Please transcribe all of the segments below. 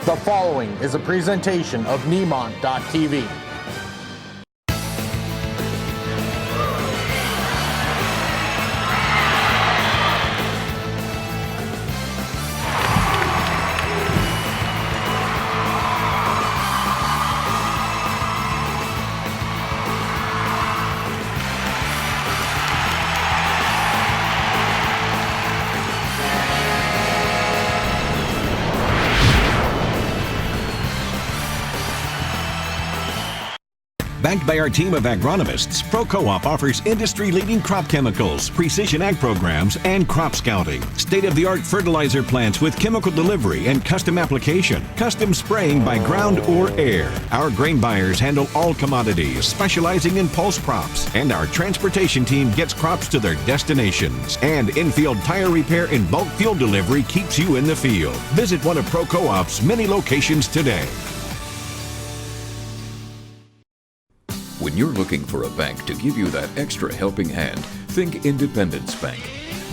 The following is a presentation of Nemont.TV. Backed by our team of agronomists, Pro Co-op offers industry-leading crop chemicals, precision ag programs, and crop scouting. State-of-the-art fertilizer plants with chemical delivery and custom application, custom spraying by ground or air. Our grain buyers handle all commodities, specializing in pulse crops, and our transportation team gets crops to their destinations. And in-field tire repair and bulk fuel delivery keeps you in the field. Visit one of Pro Co-op's many locations today. When you're looking for a bank to give you that extra helping hand, think Independence Bank.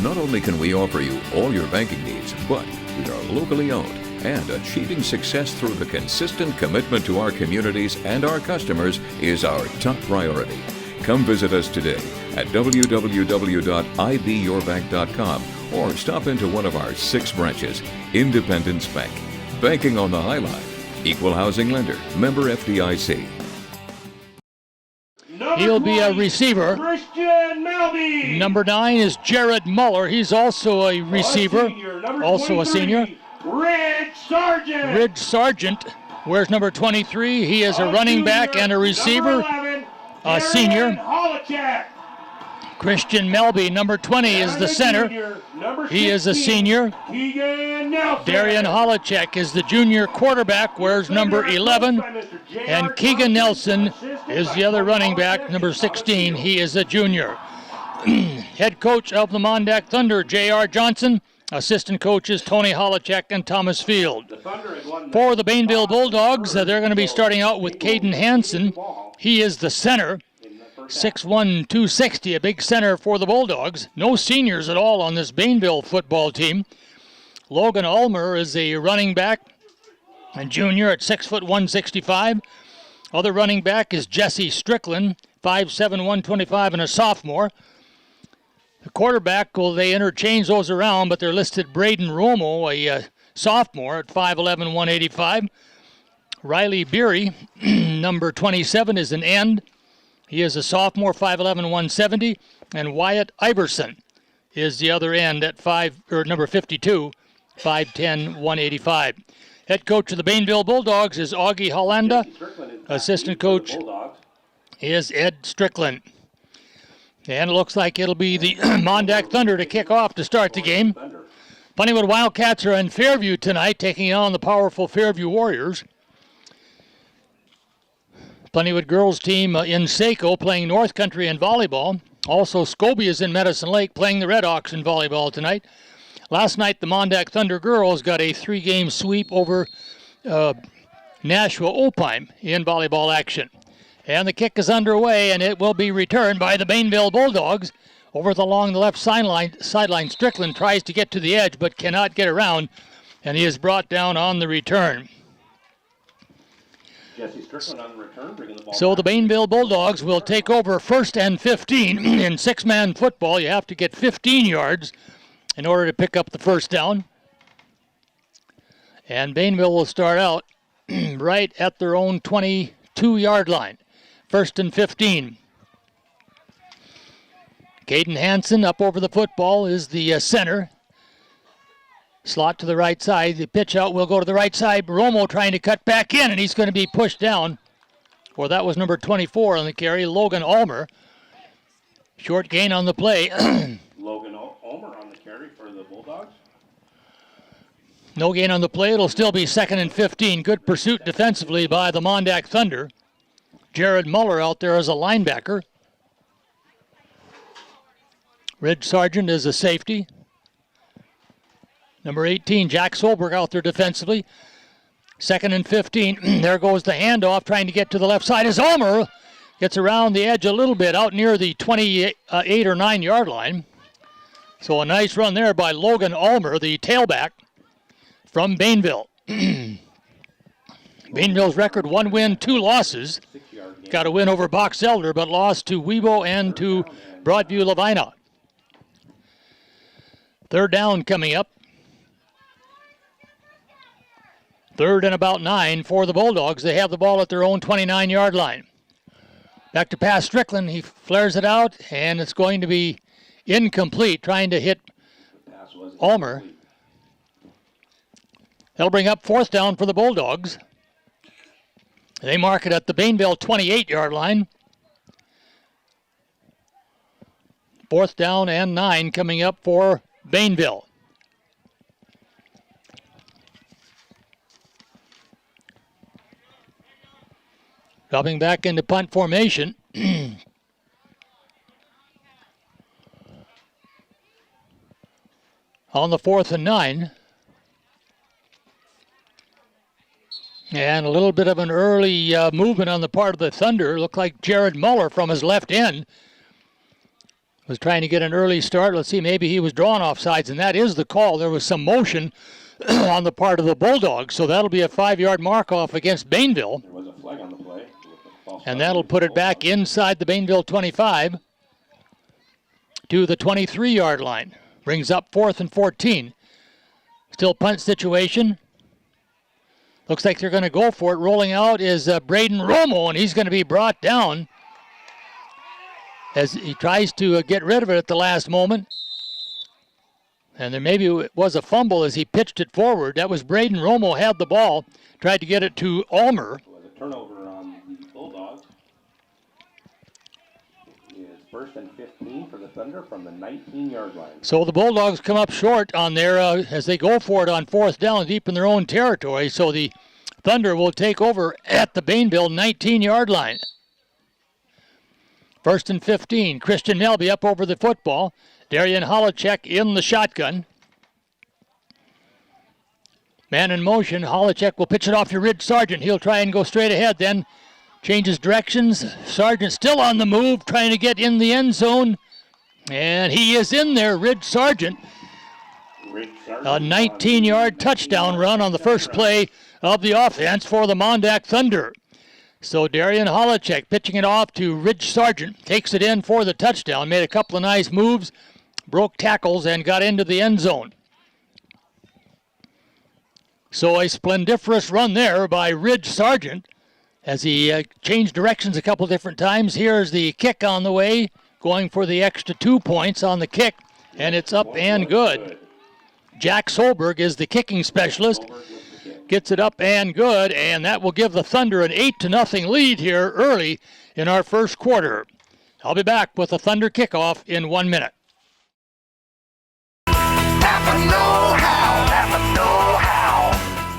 Not only can we offer you all your banking needs, but we are locally owned, and achieving success through the consistent commitment to our communities and our customers is our top priority. Come visit us today at www.ibyourbank.com or stop into one of our 6 branches. Independence Bank. Banking on the High Line. Equal housing lender. Member FDIC. He'll be a receiver. Christian Melby. Number 9 is Jared Muller. He's also a receiver, also a senior. Ridge Sargent. Ridge Sargent wears number 23. He is a running back and a receiver, a senior. Christian Melby, number 20, is the center. He is a senior. Darian Holacek is the junior quarterback, wears number 11. And Keegan Nelson is the other running back, number 16. He is a junior. Head coach of the MonDak Thunder, J.R. Johnson. Assistant coaches Tony Holacek and Thomas Field. For the Bainville Bulldogs, they're going to be starting out with Caden Hansen. He is the center. 6'1", 260, a big center for the Bulldogs. No seniors at all on this Bainville football team. Logan Ulmer is a running back, a junior at 6'1", 165. Other running back is Jesse Strickland, 5'7", 125, and a sophomore. The quarterback, well, they interchange those around, but they're listed Braden Romo, a sophomore at 5'11", 185. Riley Beery, number 27, is an end. He is a sophomore, 5'11", 170, and Wyatt Iverson is the other end at number 52, 5'10", 185. Head coach of the Bainville Bulldogs is Augie Hollanda. Assistant coach is Ed Strickland. And it looks like it'll be the MonDak Thunder to kick off to start the game. Plentywood Wildcats are in Fairview tonight, taking on the powerful Fairview Warriors. Plentywood girls team in Saco playing North Country in volleyball. Also, Scobie is in Medicine Lake playing the Redhawks in volleyball tonight. Last night, the MonDak Thunder girls got a 3-game sweep over Nashua Opheim in volleyball action. And the kick is underway, and it will be returned by the Bainville Bulldogs. Along the left sideline, Strickland tries to get to the edge but cannot get around, and he is brought down on the return. Jesse Strickland on the return, bringing the ball So back. the Bainville Bulldogs will take over 1st and 15. In 6-man football, you have to get 15 yards in order to pick up the first down. And Bainville will start out right at their own 22-yard line. 1st and 15. Caden Hansen up over the football is the center. Slot to the right side. The pitch out will go to the right side. Romo trying to cut back in, and he's going to be pushed down. Well, that was number 24 on the carry, Logan Ulmer. Short gain on the play. Logan Ulmer on the carry for the Bulldogs. No gain on the play. It'll still be 2nd and 15. Good pursuit defensively by the MonDak Thunder. Jared Muller out there as a linebacker. Ridge Sargent is a safety. Number 18, Jack Solberg out there defensively. 2nd and 15. There goes the handoff, trying to get to the left side as Ulmer gets around the edge a little bit out near the 28 or 9-yard line. So a nice run there by Logan Ulmer, the tailback from Bainville. Bainville's record, 1 win, 2 losses. Got a win over Box Elder, but lost to Webo and to Broadview Lavina. Third down coming up. Third and about 9 for the Bulldogs. They have the ball at their own 29-yard line. Back to pass Strickland. He flares it out, and it's going to be incomplete, trying to hit Ulmer. That'll bring up 4th down for the Bulldogs. They mark it at the Bainville 28-yard line. 4th down and 9 coming up for Bainville. Dropping back into punt formation. On the 4th and 9. And a little bit of an early movement on the part of the Thunder. Looked like Jared Muller from his left end was trying to get an early start. Let's see, maybe he was drawn offsides, and that is the call. There was some motion on the part of the Bulldogs, so that'll be a 5-yard mark off against Bainville. There was a flag on the play. And that'll put it back inside the Bainville 25 to the 23-yard line. Brings up 4th and 14. Still punt situation. Looks like they're going to go for it. Rolling out is Braden Romo, and he's going to be brought down as he tries to get rid of it at the last moment. And there maybe was a fumble as he pitched it forward. That was Braden Romo had the ball, tried to get it to Ulmer. It was a turnover on the Bulldogs. It's 1st and 15 for the Thunder from the 19-yard line. So the Bulldogs come up short on their as they go for it on 4th down deep in their own territory. So the Thunder will take over at the Bainville 19-yard line. 1st and 15. Christian Melby up over the football. Darian Holacek in the shotgun. Man in motion. Holacek will pitch it off to Ridge Sargent. He'll try and go straight ahead, then changes directions. Sargent still on the move, trying to get in the end zone. And he is in there, Ridge Sargent. A 19-yard touchdown run on the first play of the offense for the MonDak Thunder. So Darian Holacek pitching it off to Ridge Sargent. Takes it in for the touchdown. Made a couple of nice moves. Broke tackles and got into the end zone. So a splendiferous run there by Ridge Sargent as he changed directions a couple different times. Here's the kick on the way. Going for the extra 2 points on the kick. And it's up and good. Jack Solberg is the kicking specialist. Gets it up and good, and that will give the Thunder an 8-0 lead here early in our first quarter. I'll be back with the Thunder kickoff in 1 minute.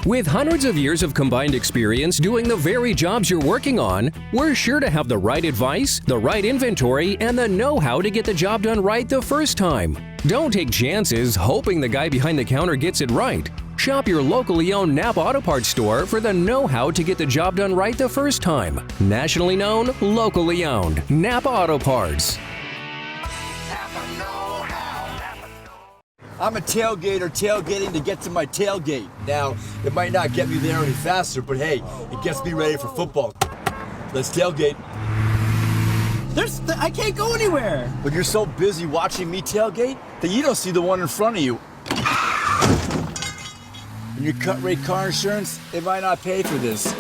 With hundreds of years of combined experience doing the very jobs you're working on, we're sure to have the right advice, the right inventory, and the know-how to get the job done right the first time. Don't take chances hoping the guy behind the counter gets it right. Shop your locally owned Napa Auto Parts store for the know-how to get the job done right the first time. Nationally known, locally owned. Napa Auto Parts. I'm a tailgater tailgating to get to my tailgate. Now, it might not get me there any faster, but hey, it gets me ready for football. Let's tailgate. I can't go anywhere. But you're so busy watching me tailgate that you don't see the one in front of you. And your cut rate car insurance, it might not pay for this.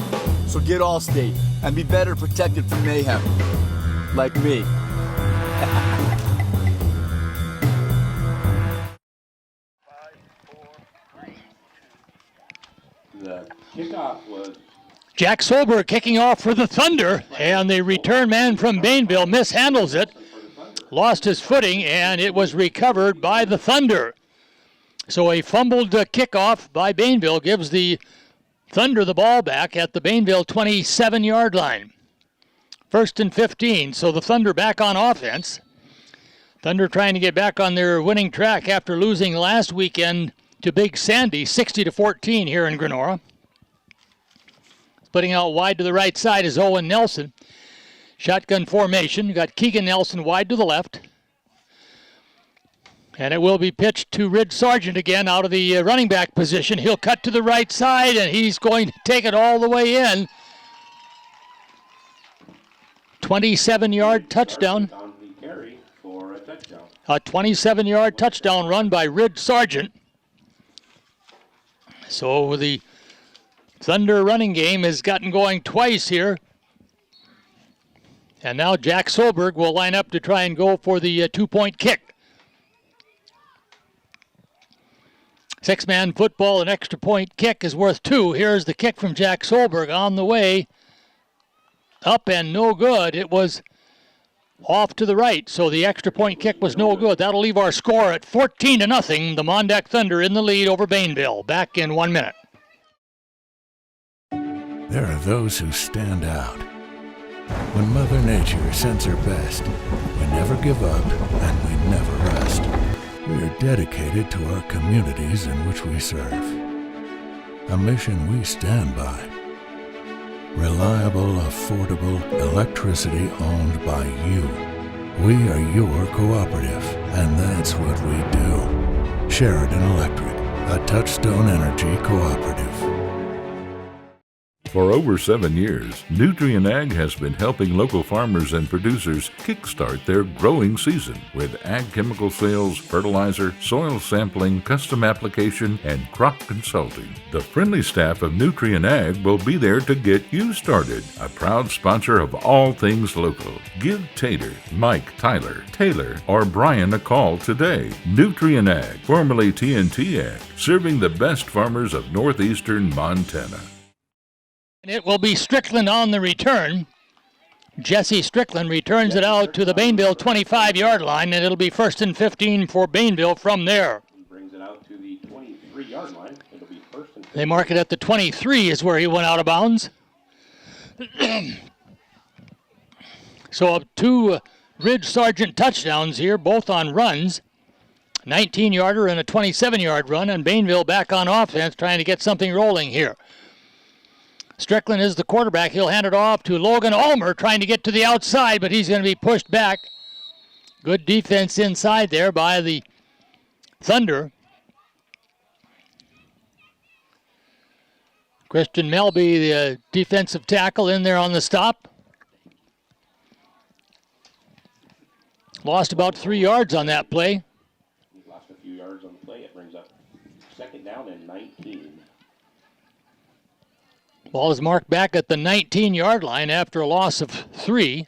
So get Allstate and be better protected from mayhem. Like me. The kickoff was Jack Solberg kicking off for the Thunder, and the return man from Bainville mishandles it. Lost his footing, and it was recovered by the Thunder. So a fumbled kickoff by Bainville gives the Thunder the ball back at the Bainville 27-yard line. 1st and 15, so the Thunder back on offense. Thunder trying to get back on their winning track after losing last weekend to Big Sandy, 60-14 here in Grenora. Splitting out wide to the right side is Owen Nelson. Shotgun formation. You got Keegan Nelson wide to the left. And it will be pitched to Rid Sargent again out of the running back position. He'll cut to the right side, and he's going to take it all the way in. 27-yard touchdown. A 27-yard touchdown run by Rid Sargent. So the Thunder running game has gotten going twice here. And now Jack Solberg will line up to try and go for the two-point kick. Six-man football, an extra point kick is worth 2. Here's the kick from Jack Solberg on the way. Up and no good. It was off to the right, so the extra point kick was no good. That'll leave our score at 14-0. The MonDak Thunder in the lead over Bainville. Back in 1 minute. There are those who stand out. When Mother Nature sends her best, we never give up and we never rest. We are dedicated to our communities in which we serve. A mission we stand by. Reliable, affordable electricity owned by you. We are your cooperative, and that's what we do. Sheridan Electric, a Touchstone Energy cooperative. For over 7 years, Nutrien Ag has been helping local farmers and producers kickstart their growing season with ag chemical sales, fertilizer, soil sampling, custom application, and crop consulting. The friendly staff of Nutrien Ag will be there to get you started. A proud sponsor of all things local. Give Tater, Mike, Tyler, Taylor, or Brian a call today. Nutrien Ag, formerly TNT Ag, serving the best farmers of northeastern Montana. It will be Strickland on the return. Jesse Strickland returns it out to the Bainville 25-yard line, and it'll be 1st and 15 for Bainville from there. Brings it out to the 23-yard line. It'll be 1st and 15. They mark it at the 23 is where he went out of bounds. So 2 Rid Sargent touchdowns here, both on runs. 19-yarder and a 27-yard run, and Bainville back on offense trying to get something rolling here. Strickland is the quarterback. He'll hand it off to Logan Ulmer, trying to get to the outside, but he's going to be pushed back. Good defense inside there by the Thunder. Christian Melby, the defensive tackle, in there on the stop. Lost about 3 yards on that play. He lost a few yards on the play. It brings up 2nd down and 19. Ball is marked back at the 19-yard line after a loss of 3.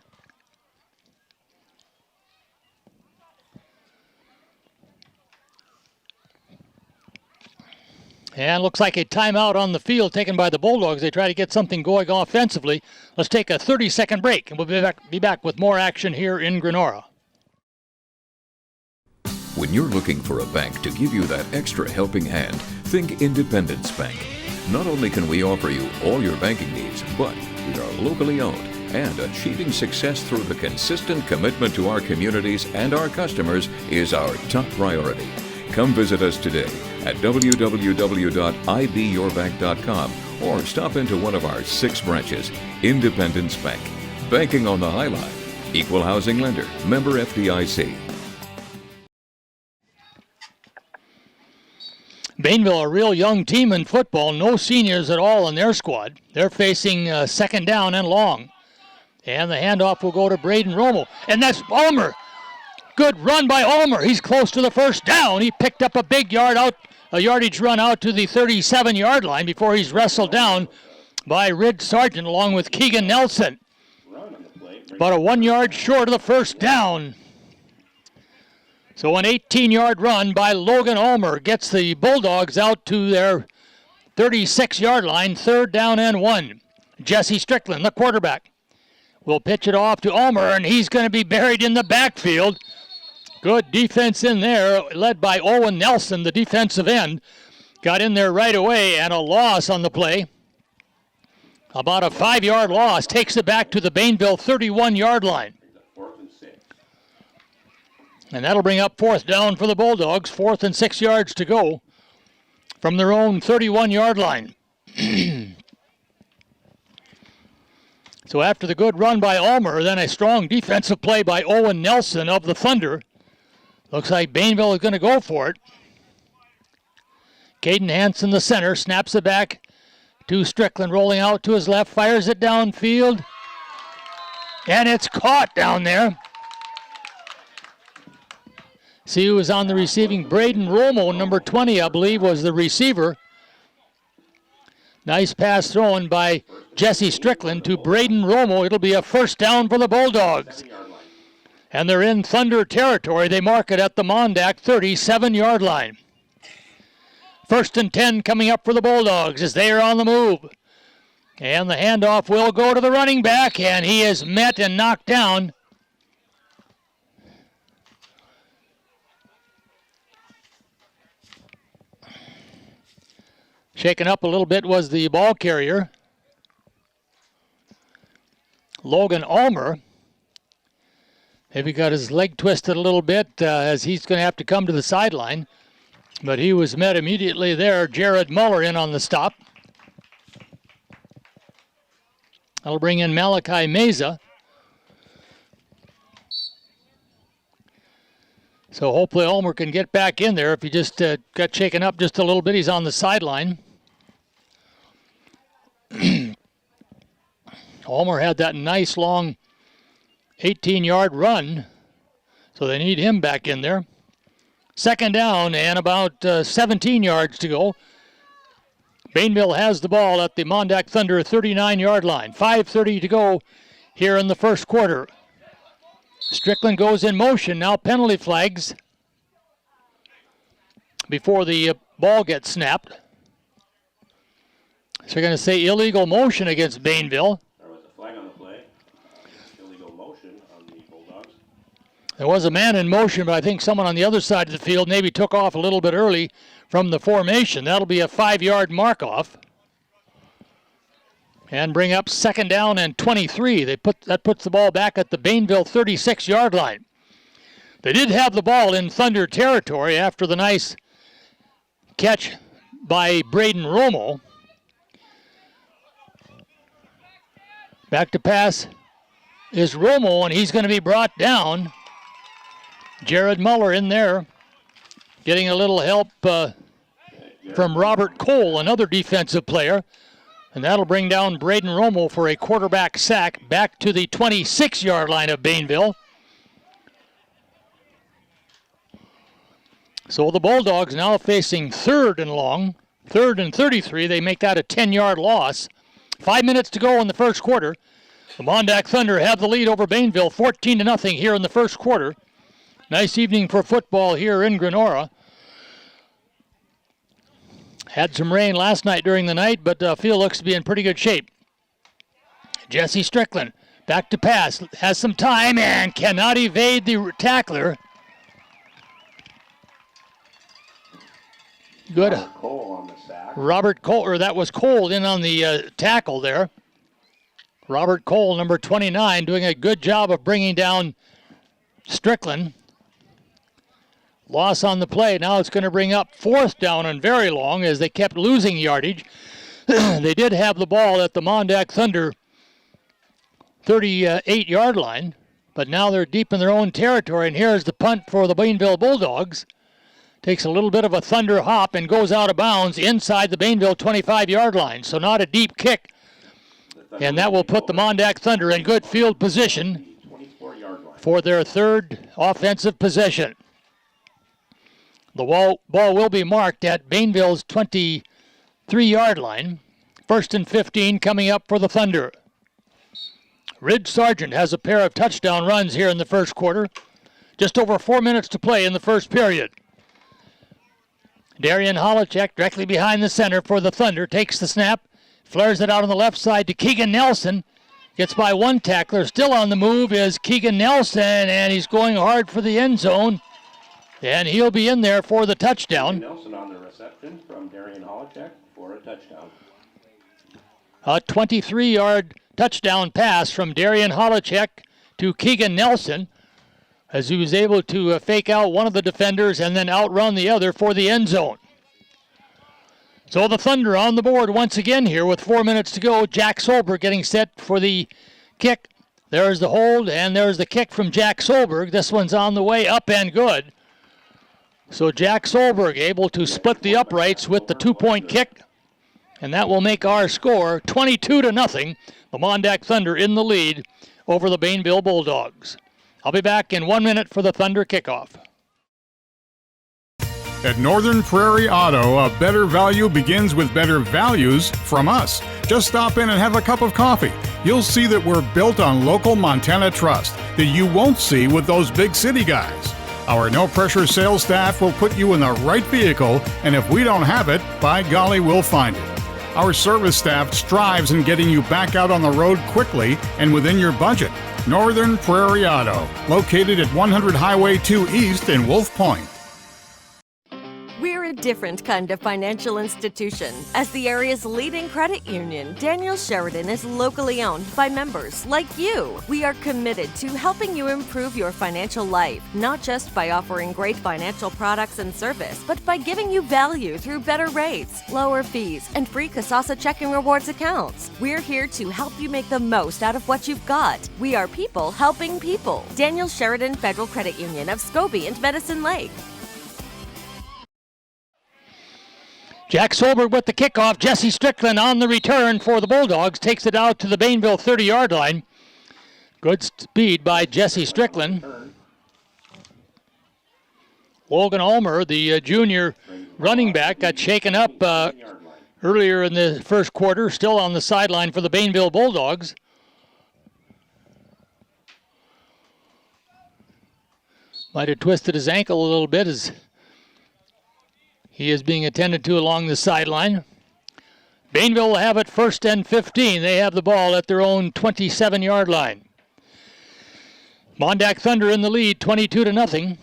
And looks like a timeout on the field taken by the Bulldogs. They try to get something going offensively. Let's take a 30-second break, and we'll be back with more action here in Grenora. When you're looking for a bank to give you that extra helping hand, think Independence Bank. Not only can we offer you all your banking needs, but we are locally owned, and achieving success through the consistent commitment to our communities and our customers is our top priority. Come visit us today at www.ibyourbank.com or stop into one of our 6 branches. Independence Bank. Banking on the High Line. Equal housing lender. Member FDIC. Bainville, a real young team in football, no seniors at all in their squad. They're facing 2nd down and long. And the handoff will go to Braden Romo. And that's Ulmer. Good run by Ulmer. He's close to the 1st down. He picked up a big yardage run out to the 37-yard line before he's wrestled down by Rid Sargent along with Keegan Nelson. About a 1 yard short of the 1st down. So an 18-yard run by Logan Ulmer gets the Bulldogs out to their 36-yard line, 3rd down and 1. Jesse Strickland, the quarterback, will pitch it off to Ulmer, and he's going to be buried in the backfield. Good defense in there, led by Owen Nelson, the defensive end. Got in there right away, and a loss on the play. About a 5-yard loss, takes it back to the Bainville 31-yard line. And that'll bring up 4th down for the Bulldogs. 4th and 6 yards to go from their own 31-yard line. So after the good run by Ulmer, then a strong defensive play by Owen Nelson of the Thunder. Looks like Bainville is going to go for it. Caden Hansen, the center, snaps it back to Strickland, rolling out to his left, fires it downfield. And it's caught down there. See who was on the receiving. Braden Romo, number 20, I believe, was the receiver. Nice pass thrown by Jesse Strickland to Braden Romo. It'll be a first down for the Bulldogs. And they're in Thunder territory. They mark it at the MonDak 37-yard line. 1st and 10 coming up for the Bulldogs as they are on the move. And the handoff will go to the running back, and he is met and knocked down. Shaken up a little bit was the ball carrier, Logan Ulmer. Maybe got his leg twisted a little bit as he's going to have to come to the sideline. But he was met immediately there. Jared Muller in on the stop. That'll bring in Malachi Meza. So hopefully Ulmer can get back in there. If he just got shaken up just a little bit, he's on the sideline. Ulmer had that nice long 18-yard run, so they need him back in there. 2nd down and about 17 yards to go. Bainville has the ball at the MonDak Thunder 39-yard line. 5:30 to go here in the first quarter. Strickland goes in motion. Now penalty flags before the ball gets snapped. So you're going to say illegal motion against Bainville. There was a flag on the play. Illegal motion on the Bulldogs. There was a man in motion, but I think someone on the other side of the field maybe took off a little bit early from the formation. That'll be a 5-yard mark-off. And bring up 2nd down and 23. That puts the ball back at the Bainville 36-yard line. They did have the ball in Thunder territory after the nice catch by Braden Romo. Back to pass is Romo, and he's going to be brought down. Jared Muller in there, getting a little help from Robert Cole, another defensive player. And that'll bring down Braden Romo for a quarterback sack back to the 26-yard line of Bainville. So the Bulldogs now facing 3rd and long, 3rd and 33. They make that a 10-yard loss. 5 minutes to go in the first quarter. The MonDak Thunder have the lead over Bainville, 14-0 here in the first quarter. Nice evening for football here in Grenora. Had some rain last night during the night, but field looks to be in pretty good shape. Jesse Strickland back to pass, has some time and cannot evade the tackler. Good. Robert Cole on the sack. Robert Cole, or that was Cole in on the tackle there. Robert Cole, number 29, doing a good job of bringing down Strickland. Loss on the play. Now it's going to bring up 4th down and very long as they kept losing yardage. They did have the ball at the MonDak Thunder 38-yard line, but now they're deep in their own territory, and here's the punt for the Bainville Bulldogs. Takes a little bit of a thunder hop and goes out of bounds inside the Bainville 25-yard line, so not a deep kick. And that will put the MonDak Thunder in good field position for their 3rd offensive possession. The ball will be marked at Bainville's 23-yard line. 1st and 15 coming up for the Thunder. Ridge Sargent has a pair of touchdown runs here in the first quarter. Just over 4 minutes to play in the first period. Darian Holacek directly behind the center for the Thunder. Takes the snap. Flares it out on the left side to Keegan Nelson. Gets by one tackler. Still on the move is Keegan Nelson, and he's going hard for the end zone. And he'll be in there for the touchdown. Nelson on the reception from Darian Holacek for a touchdown. A 23-yard touchdown pass from Darian Holacek to Keegan Nelson as he was able to fake out one of the defenders and then outrun the other for the end zone. So the Thunder on the board once again here with 4 minutes to go. Jack Solberg getting set for the kick. There's the hold, and there's the kick from Jack Solberg. This one's on the way, up and good. So Jack Solberg able to split the uprights with the 2-point kick, and that will make our score 22-0. The MonDak Thunder in the lead over the Bainville Bulldogs. I'll be back in 1 minute for the Thunder kickoff. At Northern Prairie Auto, a better value begins with better values from us. Just stop in and have a cup of coffee. You'll see that we're built on local Montana trust that you won't see with those big city guys. Our no-pressure sales staff will put you in the right vehicle, and if we don't have it, by golly, we'll find it. Our service staff strives in getting you back out on the road quickly and within your budget. Northern Prairie Auto, located at 100 Highway 2 East in Wolf Point. We're a different kind of financial institution. As the area's leading credit union, Daniel Sheridan is locally owned by members like you. We are committed to helping you improve your financial life, not just by offering great financial products and service, but by giving you value through better rates, lower fees, and free Kasasa checking rewards accounts. We're here to help you make the most out of what you've got. We are people helping people. Daniel Sheridan Federal Credit Union of Scobie and Medicine Lake. Jack Solberg with the kickoff. Jesse Strickland on the return for the Bulldogs. Takes it out to the Bainville 30-yard line. Good speed by Jesse Strickland. Logan Ulmer, the junior running back, got shaken up earlier in the first quarter. Still on the sideline for the Bainville Bulldogs. Might have twisted his ankle a little bit as he is being attended to along the sideline. Bainville will have it 1st and 15. They have the ball at their own 27-yard line. MonDak Thunder in the lead, 22-0.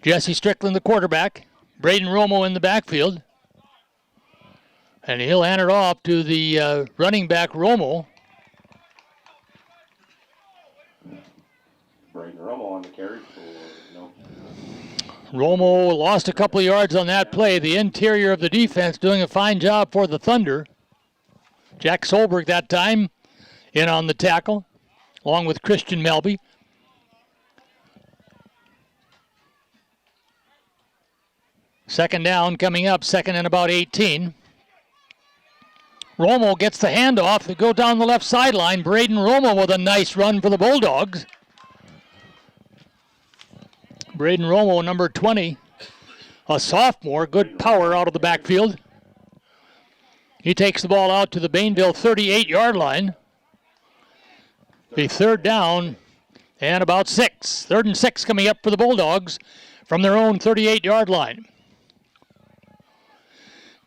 Jesse Strickland, the quarterback. Braden Romo in the backfield. And he'll hand it off to the running back, Romo. Braden Romo on the carry for no. Romo lost a couple of yards on that play. The interior of the defense doing a fine job for the Thunder. Jack Solberg that time in on the tackle, along with Christian Melby. Second down coming up, 2nd and about 18. Romo gets the handoff to go down the left sideline. Braden Romo with a nice run for the Bulldogs. Braden Romo, number 20, a sophomore, good power out of the backfield. He takes the ball out to the Bainville 38-yard line. The 3rd down and about 6. 3rd and 6 coming up for the Bulldogs from their own 38-yard line.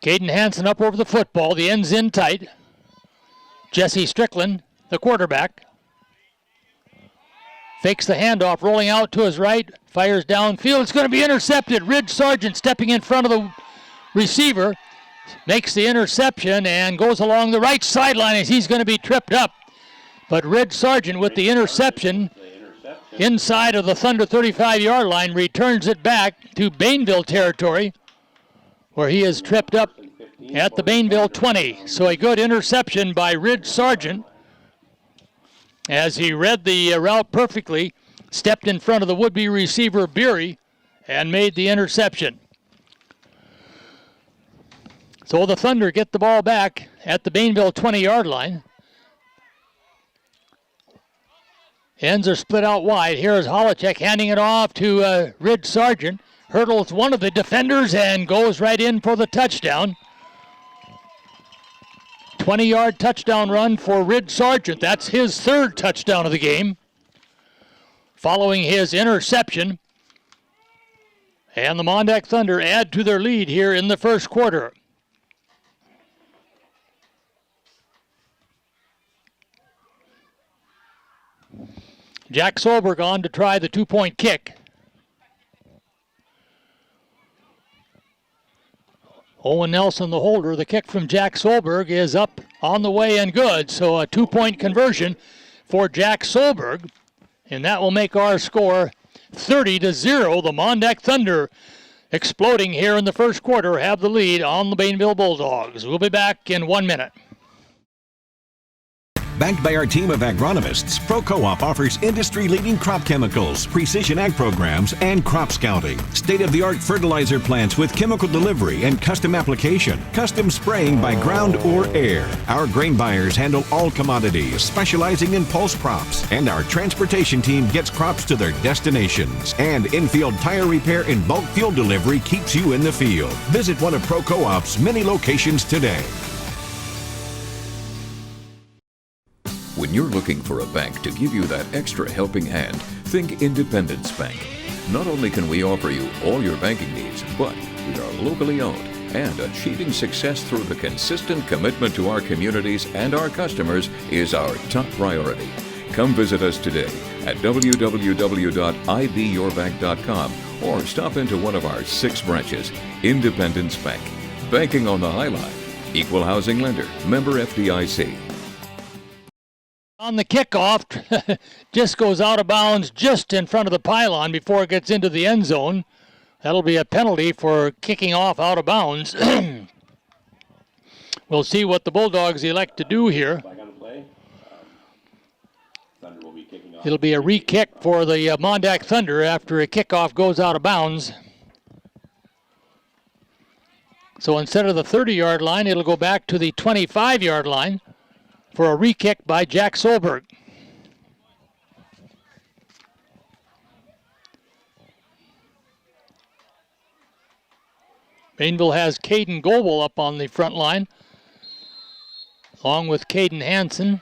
Caden Hansen up over the football. The end's in tight. Jesse Strickland, the quarterback. Fakes the handoff, rolling out to his right, fires downfield. It's going to be intercepted. Ridge Sargent stepping in front of the receiver, makes the interception and goes along the right sideline as he's going to be tripped up. But Ridge Sargent with the interception inside of the Thunder 35-yard line returns it back to Bainville territory where he is tripped up at the Bainville 20. So a good interception by Ridge Sargent, as he read the route perfectly, stepped in front of the would-be receiver Beery and made the interception. So the Thunder get the ball back at the Bainville 20-yard line. Ends are split out wide. Here's Holacek handing it off to Ridge Sargent. Hurdles one of the defenders and goes right in for the touchdown. 20-yard touchdown run for Ridge Sargent. That's his 3rd touchdown of the game, following his interception. And the MonDak Thunder add to their lead here in the first quarter. Jack Solberg on to try the 2-point kick. Owen Nelson, the holder. The kick from Jack Solberg is up on the way and good. So a 2-point conversion for Jack Solberg. And that will make our score 30-0. The MonDak Thunder, exploding here in the first quarter, have the lead on the Bainville Bulldogs. We'll be back in 1 minute. Backed by our team of agronomists, Pro Co-op offers industry-leading crop chemicals, precision ag programs, and crop scouting. State-of-the-art fertilizer plants with chemical delivery and custom application, custom spraying by ground or air. Our grain buyers handle all commodities, specializing in pulse crops, and our transportation team gets crops to their destinations. And in-field tire repair and bulk fuel delivery keeps you in the field. Visit one of Pro Co-op's many locations today. When you're looking for a bank to give you that extra helping hand, think Independence Bank. Not only can we offer you all your banking needs, but we are locally owned, and achieving success through the consistent commitment to our communities and our customers is our top priority. Come visit us today at www.ibyourbank.com or stop into one of our 6 branches. Independence Bank. Banking on the High Line. Equal housing lender. Member FDIC. On the kickoff, just goes out of bounds just in front of the pylon before it gets into the end zone. That'll be a penalty for kicking off out of bounds. We'll see what the Bulldogs elect to do here. It'll be a re-kick for the MonDak Thunder after a kickoff goes out of bounds. So instead of the 30-yard line, it'll go back to the 25-yard line for a re-kick by Jack Solberg. Bainville has Caden Goebel up on the front line, along with Caden Hansen.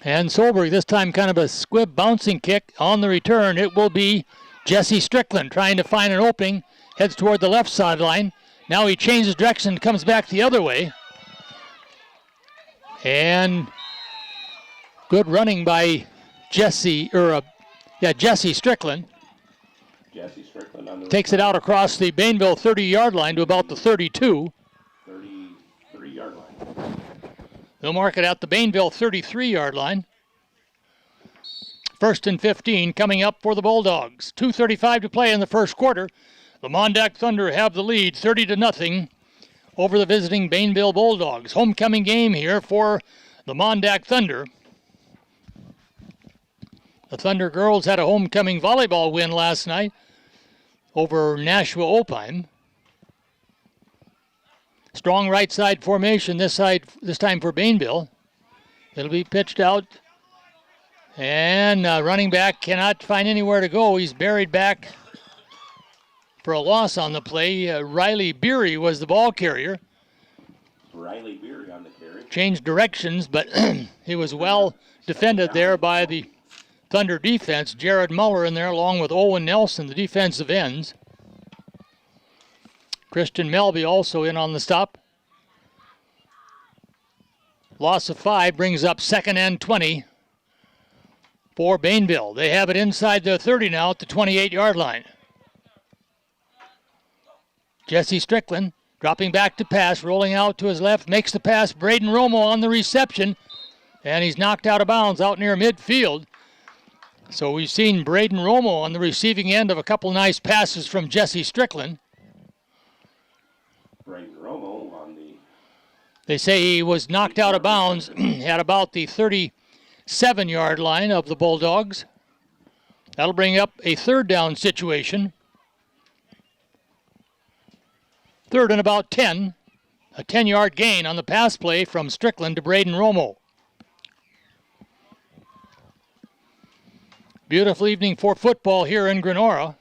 And Solberg, this time kind of a squib bouncing kick. On the return, it will be Jesse Strickland trying to find an opening, heads toward the left sideline. Now he changes direction, comes back the other way. And good running by Jesse Strickland. Jesse Strickland on the Takes it out across the Bainville 30-yard line to about the 32. 33-yard line. They'll mark it at the Bainville 33-yard line. 1st and 15 coming up for the Bulldogs. 2:35 to play in the first quarter. The MonDak Thunder have the lead 30-0 over the visiting Bainville Bulldogs. Homecoming game here for the MonDak Thunder. The Thunder girls had a homecoming volleyball win last night over Nashua Opine. Strong right side formation this time for Bainville. It'll be pitched out. And running back cannot find anywhere to go. He's buried back for a loss on the play. Riley Beery was the ball carrier. Riley Beery on the carry. Changed directions, but he was well defended there by the Thunder defense. Jared Muller in there along with Owen Nelson, the defensive ends. Christian Melby also in on the stop. Loss of 5 brings up 2nd and 20 for Bainville. They have it inside their 30 now at the 28-yard line. Jesse Strickland dropping back to pass, rolling out to his left, makes the pass. Braden Romo on the reception, and he's knocked out of bounds out near midfield. So we've seen Braden Romo on the receiving end of a couple nice passes from Jesse Strickland. Braden Romo on the... They say he was knocked out of bounds at about the 37-yard line of the Bulldogs. That'll bring up a 3rd down situation. 3rd and about 10. A 10-yard gain on the pass play from Strickland to Braden Romo. Beautiful evening for football here in Grenora.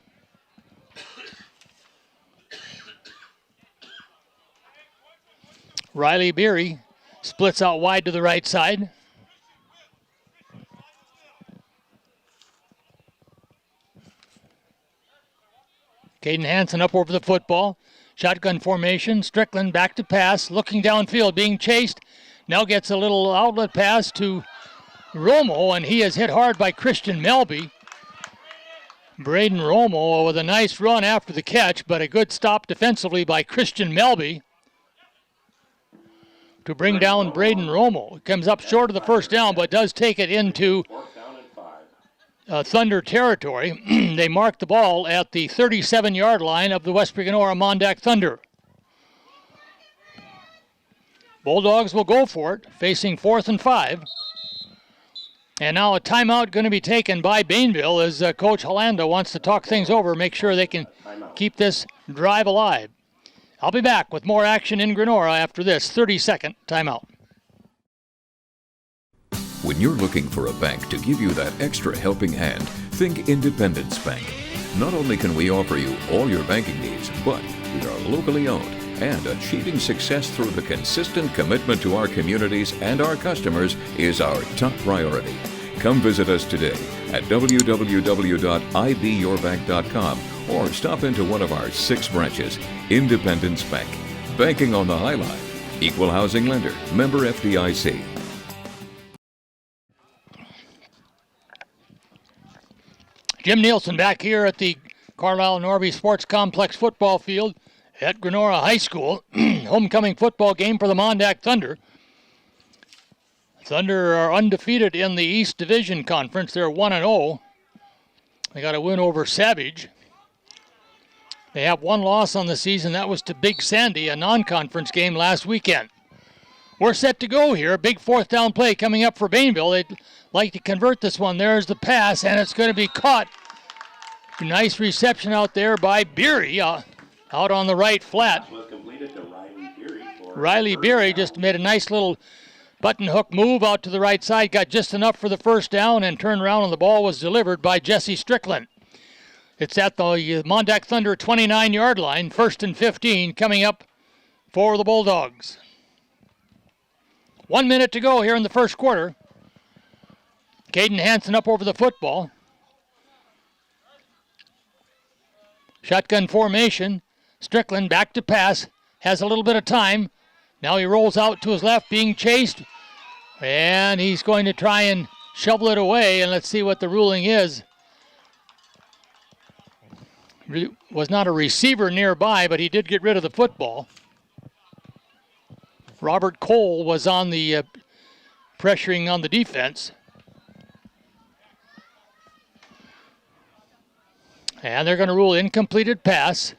Riley Beery splits out wide to the right side. Caden Hansen up over the football. Shotgun formation. Strickland back to pass. Looking downfield, being chased. Now gets a little outlet pass to Romo, and he is hit hard by Christian Melby. Braden Romo with a nice run after the catch, but a good stop defensively by Christian Melby to bring down Braden Romo. It comes up short of the first down, but does take it into Thunder territory. They mark the ball at the 37-yard line of the Westbury Grenora MonDak Thunder. Bulldogs will go for it, facing 4th and 5. And now a timeout going to be taken by Bainville as Coach Hollanda wants to talk things over, make sure they can keep this drive alive. I'll be back with more action in Grenora after this 30-second timeout. When you're looking for a bank to give you that extra helping hand, think Independence Bank. Not only can we offer you all your banking needs, but we are locally owned, and achieving success through the consistent commitment to our communities and our customers is our top priority. Come visit us today at www.ibyourbank.com or stop into one of our 6 branches. Independence Bank. Banking on the High Line. Equal housing lender. Member FDIC. Jim Nielsen back here at the Carlisle Norby Sports Complex football field at Grenora High School. Homecoming football game for the MonDak Thunder. Thunder are undefeated in the East Division Conference. They're 1-0. They got a win over Savage. They have 1 loss on the season. That was to Big Sandy, a non-conference game last weekend. We're set to go here. Big 4th down play coming up for Bainville. They'd like to convert this one. There's the pass, and it's going to be caught. Nice reception out there by Beery out on the right flat. Riley Beery just made a nice little button hook move out to the right side, got just enough for the first down, and turned around, and the ball was delivered by Jesse Strickland. It's at the MonDak Thunder 29-yard line, 1st and 15 coming up for the Bulldogs. 1 minute to go here in the first quarter. Caden Hansen up over the football. Shotgun formation. Strickland back to pass. Has a little bit of time. Now he rolls out to his left, being chased. And he's going to try and shovel it away. And let's see what the ruling is. Was not a receiver nearby, but he did get rid of the football. Robert Cole was on the pressuring on the defense. And they're going to rule incompleted pass.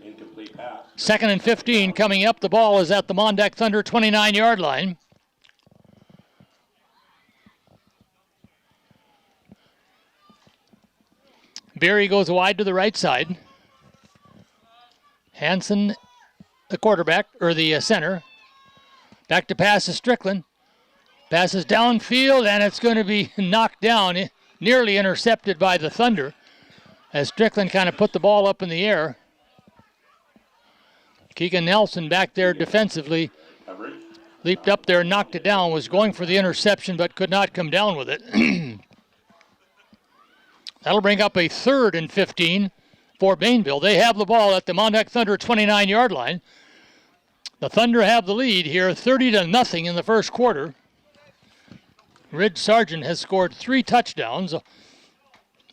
Incomplete pass. 2nd and 15 coming up. The ball is at the MonDak Thunder 29-yard line. Beery goes wide to the right side. Hansen, the quarterback, or the center. Back to pass to Strickland. Passes downfield, and it's going to be knocked down, nearly intercepted by the Thunder, as Strickland kind of put the ball up in the air. Keegan Nelson back there defensively leaped up there, knocked it down, was going for the interception, but could not come down with it. That'll bring up a 3rd and 15 for Bainville. They have the ball at the MonDak Thunder 29-yard line. The Thunder have the lead here, 30-0 in the first quarter. Ridge Sargent has scored 3 touchdowns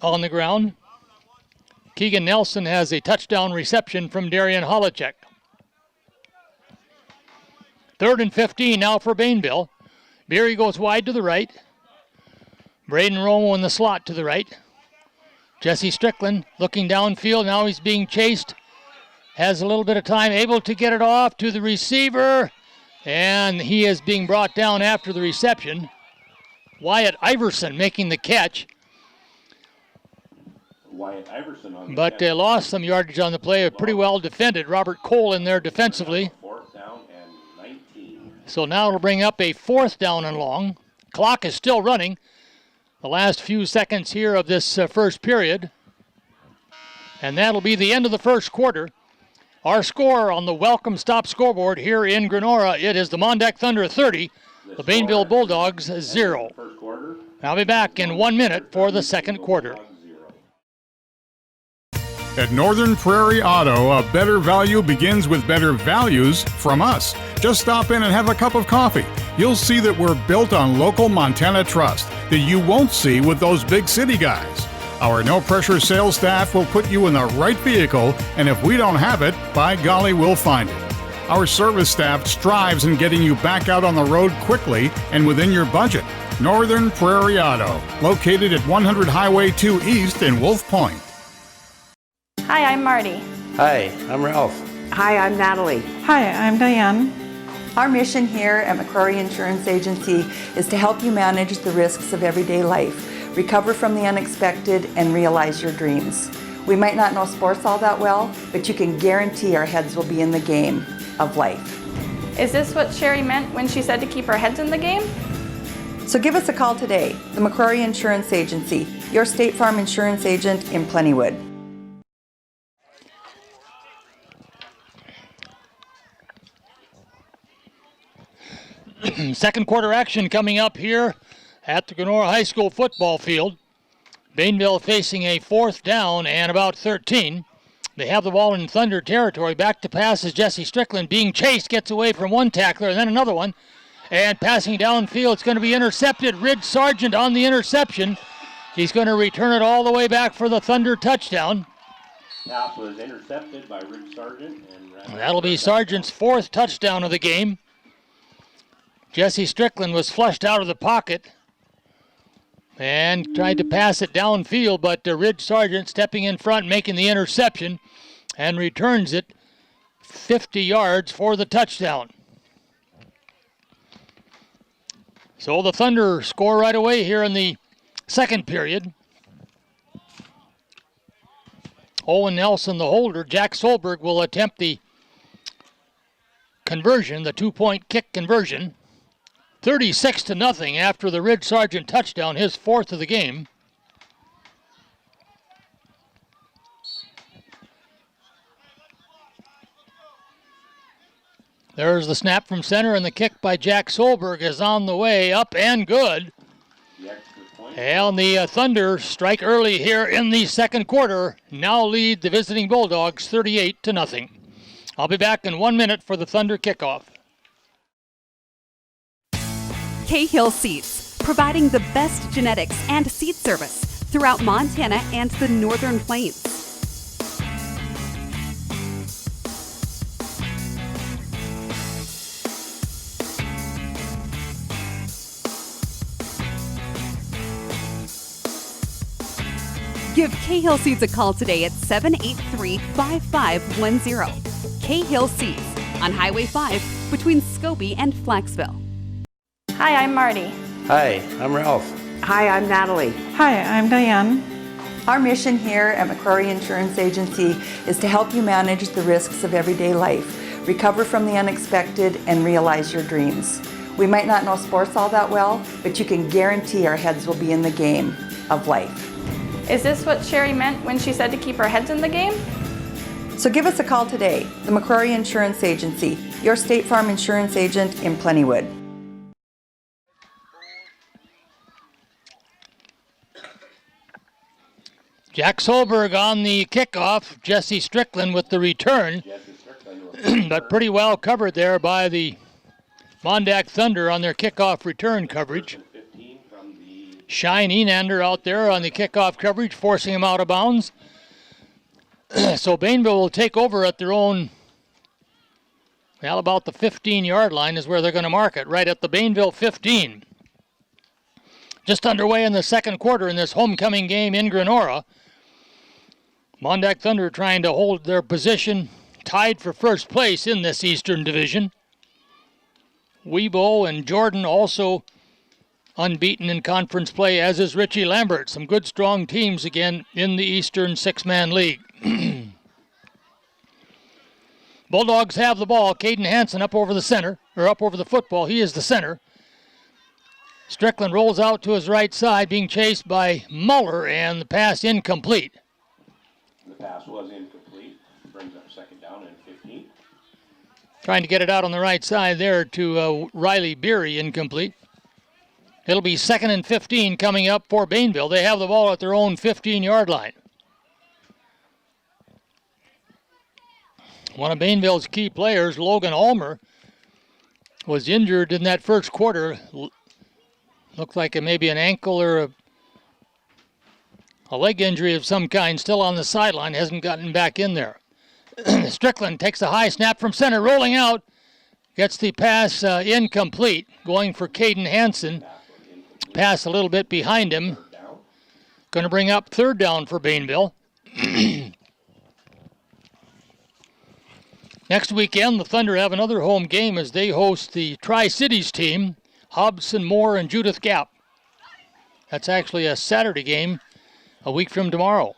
on the ground. Keegan Nelson has a touchdown reception from Darian Holacek. 3rd and 15 now for Bainville. Beery goes wide to the right. Braden Romo in the slot to the right. Jesse Strickland looking downfield. Now he's being chased. Has a little bit of time, able to get it off to the receiver. And he is being brought down after the reception. Wyatt Iverson making the catch. Wyatt Iverson on the but they lost some yardage on the play. Pretty well defended. Robert Cole in there defensively. 4th down and 19. So now it'll bring up a 4th down and long. Clock is still running. The last few seconds here of this first period. And that'll be the end of the first quarter. Our score on the Welcome Stop scoreboard here in Grenora, it is the MonDak Thunder 30, the Bainville Bulldogs 0. I'll be back in 1 minute for the second quarter. At Northern Prairie Auto, a better value begins with better values from us. Just stop in and have a cup of coffee. You'll see that we're built on local Montana trust that you won't see with those big city guys. Our no-pressure sales staff will put you in the right vehicle, and if we don't have it, by golly, we'll find it. Our service staff strives in getting you back out on the road quickly and within your budget. Northern Prairie Auto, located at 100 Highway 2 East in Wolf Point. Hi, I'm Marty. Hi, I'm Ralph. Hi, I'm Natalie. Hi, I'm Diane. Our mission here at McCrory Insurance Agency is to help you manage the risks of everyday life, recover from the unexpected, and realize your dreams. We might not know sports all that well, but you can guarantee our heads will be in the game of life. Is this what Sherry meant when she said to keep our heads in the game? So give us a call today, the McCrory Insurance Agency, your State Farm insurance agent in Plentywood. Second quarter action coming up here at the Grenora High School football field. Bainville facing a 4th down and about 13. They have the ball in Thunder territory. Back to pass is Jesse Strickland being chased, gets away from one tackler and then another one. And passing downfield, it's going to be intercepted. Ridge Sargent on the interception. He's going to return it all the way back for the Thunder touchdown. Pass was intercepted by Ridge Sargent. And that'll be Sargent's 4th touchdown of the game. Jesse Strickland was flushed out of the pocket and tried to pass it downfield, but Ridge Sargent stepping in front, making the interception, and returns it 50 yards for the touchdown. So the Thunder score right away here in the second period. Owen Nelson, the holder. Jack Solberg will attempt the conversion, the 2-point kick conversion. 36-0 after the Ridge Sargent touchdown, his 4th of the game. There's the snap from center, and the kick by Jack Solberg is on the way, up and good. And the Thunder strike early here in the second quarter. Now lead the visiting Bulldogs 38-0. I'll be back in 1 minute for the Thunder kickoff. Cahill Seeds, providing the best genetics and seed service throughout Montana and the Northern Plains. Give Cahill Seeds a call today at 783-5510. Cahill Seeds on Highway 5 between Scobie and Flaxville. Hi, I'm Marty. Hi, I'm Ralph. Hi, I'm Natalie. Hi, I'm Diane. Our mission here at McCrory Insurance Agency is to help you manage the risks of everyday life, recover from the unexpected, and realize your dreams. We might not know sports all that well, but you can guarantee our heads will be in the game of life. Is this what Sherry meant when she said to keep our heads in the game? So give us a call today, the McCrory Insurance Agency, your State Farm insurance agent in Plentywood. Jack Solberg on the kickoff. Jesse Strickland with the return. But pretty well covered there by the MonDak Thunder on their kickoff return coverage. Shine Enander out there on the kickoff coverage, forcing him out of bounds. So Bainville will take over at their own, well, about the 15-yard line is where they're going to mark it, right at the Bainville 15. Just underway in the second quarter in this homecoming game in Grenora. MonDak Thunder trying to hold their position, tied for first place in this Eastern Division. Weibo and Jordan also unbeaten in conference play, as is Richie Lambert. Some good, strong teams again in the Eastern Six-Man League. Bulldogs have the ball. Caden Hansen up over the center, or up over the football. He is the center. Strickland rolls out to his right side, being chased by Muller, and the pass incomplete. The pass was incomplete. Brings up second down and 15. Trying to get it out on the right side there to Riley Beery, incomplete. It'll be 2nd and 15 coming up for Bainville. They have the ball at their own 15-yard line. One of Bainville's key players, Logan Ulmer, was injured in that first quarter. Looked like maybe an ankle or a leg injury of some kind, still on the sideline, hasn't gotten back in there. Strickland takes a high snap from center, rolling out, gets the pass incomplete, going for Caden Hansen. Pass a little bit behind him. Going to bring up 3rd down for Bainville. Next weekend, the Thunder have another home game as they host the Tri-Cities team, Hobson Moore and Judith Gap. That's actually a Saturday game a week from tomorrow.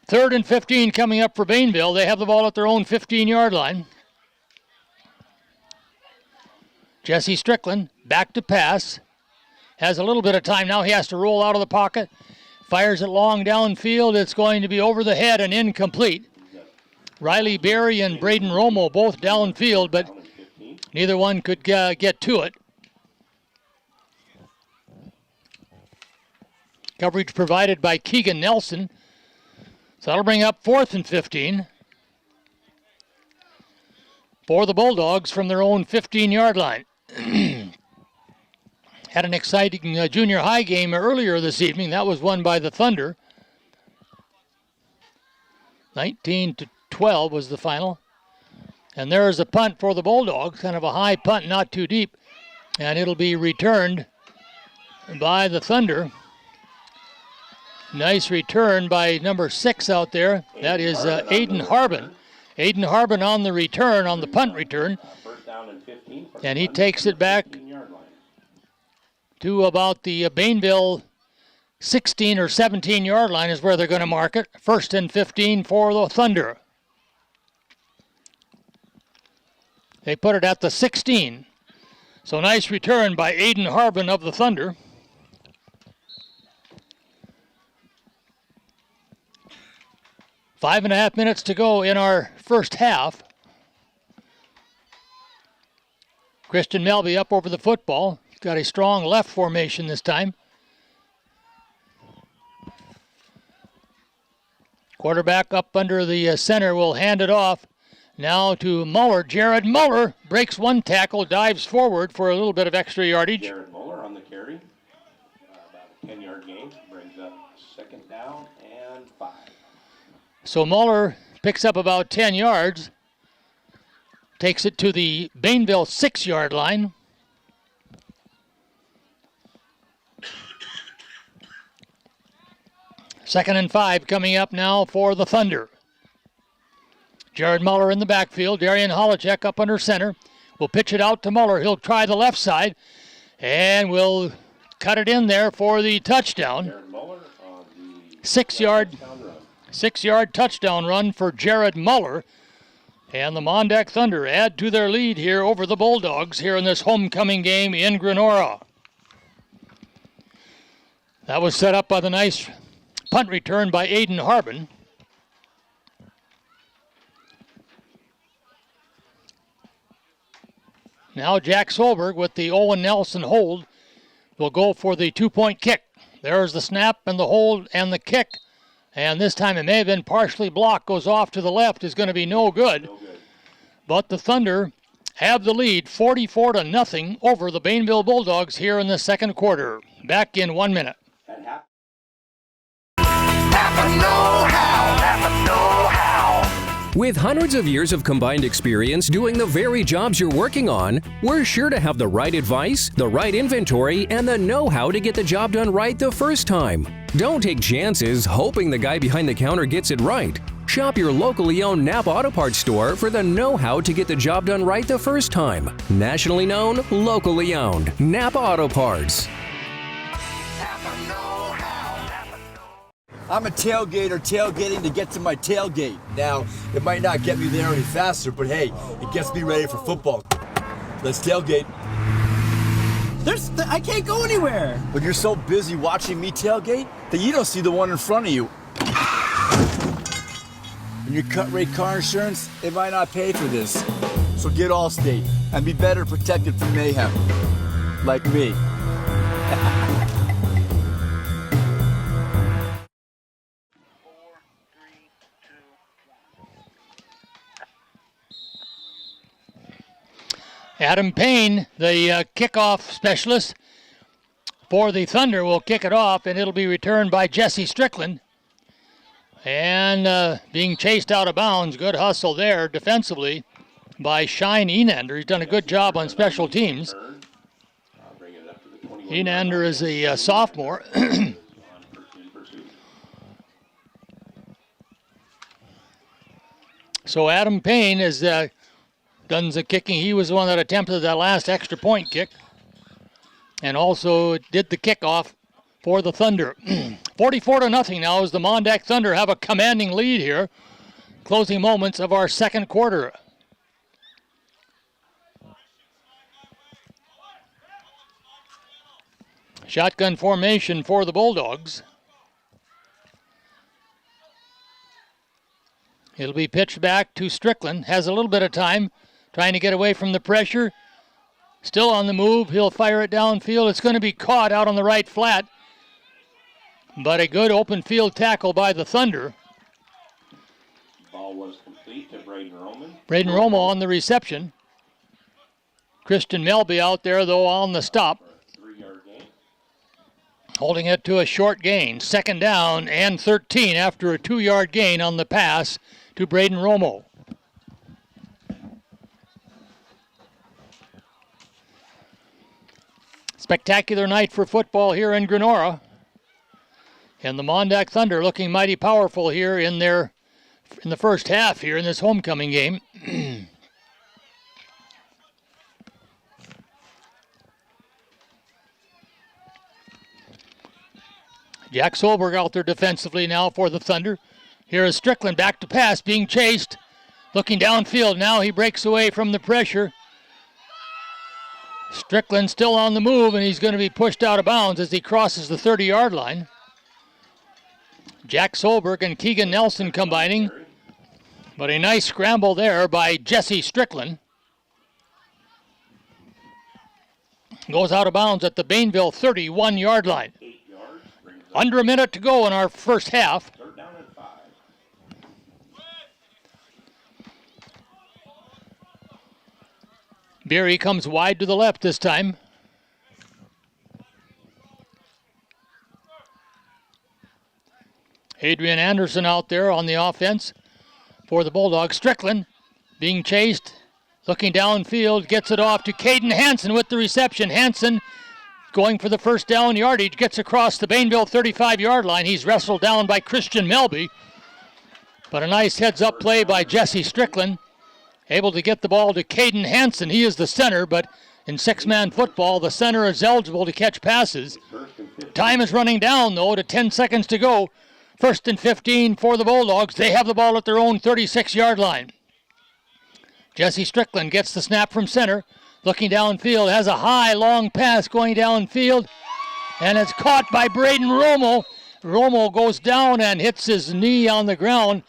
3rd and 15 coming up for Bainville. They have the ball at their own 15-yard line. Jesse Strickland back to pass. Has a little bit of time now. He has to roll out of the pocket. Fires it long downfield. It's going to be over the head and incomplete. Riley Berry and Braden Romo both downfield, but neither one could get to it. Coverage provided by Keegan Nelson. So that'll bring up 4th and 15 for the Bulldogs from their own 15-yard line. Had an exciting junior high game earlier this evening. That was won by the Thunder. 19-12 was the final. And there is a punt for the Bulldogs, kind of a high punt, not too deep. And it'll be returned by the Thunder. Nice return by number 6 out there. That is Aiden Harbin. Aiden Harbin on the return, on the punt return. And he takes it back to about the Bainville 16 or 17-yard line is where they're going to mark it. 1st and 15 for the Thunder. They put it at the 16. So nice return by Aiden Harbin of the Thunder. Five and a half minutes to go in our first half. Christian Melby up over the football. He's got a strong left formation this time. Quarterback up under the center will hand it off. Now to Muller. Jared Muller breaks one tackle, dives forward for a little bit of extra yardage. Jared Muller on the carry. About a 10-yard gain. Brings up 2nd down and 5. So Muller picks up about 10 yards. Takes it to the Bainville 6-yard line. Second and 5 coming up now for the Thunder. Jared Muller in the backfield. Darian Holacek up under center. Will pitch it out to Muller. He'll try the left side and will cut it in there for the touchdown. 6-yard touchdown run for Jared Muller. And the MonDak Thunder add to their lead here over the Bulldogs here in this homecoming game in Grenora. That was set up by the nice punt return by Aiden Harbin. Now Jack Solberg with the Owen Nelson hold will go for the 2-point kick. There's the snap and the hold and the kick. And this time it may have been partially blocked. Goes off to the left. Is going to be no good. But the Thunder have the lead 44-0 over the Bainville Bulldogs here in the second quarter. Back in 1 minute. With hundreds of years of combined experience doing the very jobs you're working on, we're sure to have the right advice, the right inventory, and the know-how to get the job done right the first time. Don't take chances hoping the guy behind the counter gets it right. Shop your locally owned Napa Auto Parts store for the know-how to get the job done right the first time. Nationally known, locally owned. Napa Auto Parts. I'm a tailgater tailgating to get to my tailgate. Now, it might not get me there any faster, but hey, it gets me ready for football. Let's tailgate. I can't go anywhere. But you're so busy watching me tailgate that you don't see the one in front of you. And your cut rate car insurance, it might not pay for this. So get Allstate and be better protected from mayhem. Like me. Adam Payne, the kickoff specialist for the Thunder, will kick it off, and it'll be returned by Jesse Strickland. And being chased out of bounds, good hustle there defensively by Shine Enander. He's done a good job on special teams. Enander is a sophomore. So Adam Payne has done the kicking. He was the one that attempted that last extra point kick and also did the kickoff for the Thunder. 44-0 now as the MonDak Thunder have a commanding lead here. Closing moments of our second quarter. Shotgun formation for the Bulldogs. It'll be pitched back to Strickland. Has a little bit of time trying to get away from the pressure. Still on the move. He'll fire it downfield. It's going to be caught out on the right flat. But a good open field tackle by the Thunder. Ball was complete to Braden Roman. Braden Romo on the reception. Christian Melby out there, though, on the stop. Holding it to a short gain. 2nd down and 13 after a 2-yard gain on the pass to Braden Romo. Spectacular night for football here in Grenora. And the MonDak Thunder looking mighty powerful here in the first half here in this homecoming game. Jack Solberg out there defensively now for the Thunder. Here is Strickland back to pass, being chased. Looking downfield now, he breaks away from the pressure. Strickland still on the move, and he's going to be pushed out of bounds as he crosses the 30-yard line. Jack Solberg and Keegan Nelson combining. But a nice scramble there by Jesse Strickland. Goes out of bounds at the Bainville 31-yard line. Under a minute to go in our first half. 3rd down and 5. Beery comes wide to the left this time. Adrian Anderson out there on the offense for the Bulldogs. Strickland being chased, looking downfield, gets it off to Caden Hansen with the reception. Hansen going for the first down yardage, gets across the Bainville 35-yard line. He's wrestled down by Christian Melby. But a nice heads-up play by Jesse Strickland. Able to get the ball to Caden Hansen. He is the center, but in 6-man football, the center is eligible to catch passes. Time is running down, though, to 10 seconds to go. 1st and 15 for the Bulldogs. They have the ball at their own 36-yard line. Jesse Strickland gets the snap from center. Looking downfield, has a high, long pass going downfield, and it's caught by Braden Romo. Romo goes down and hits his knee on the ground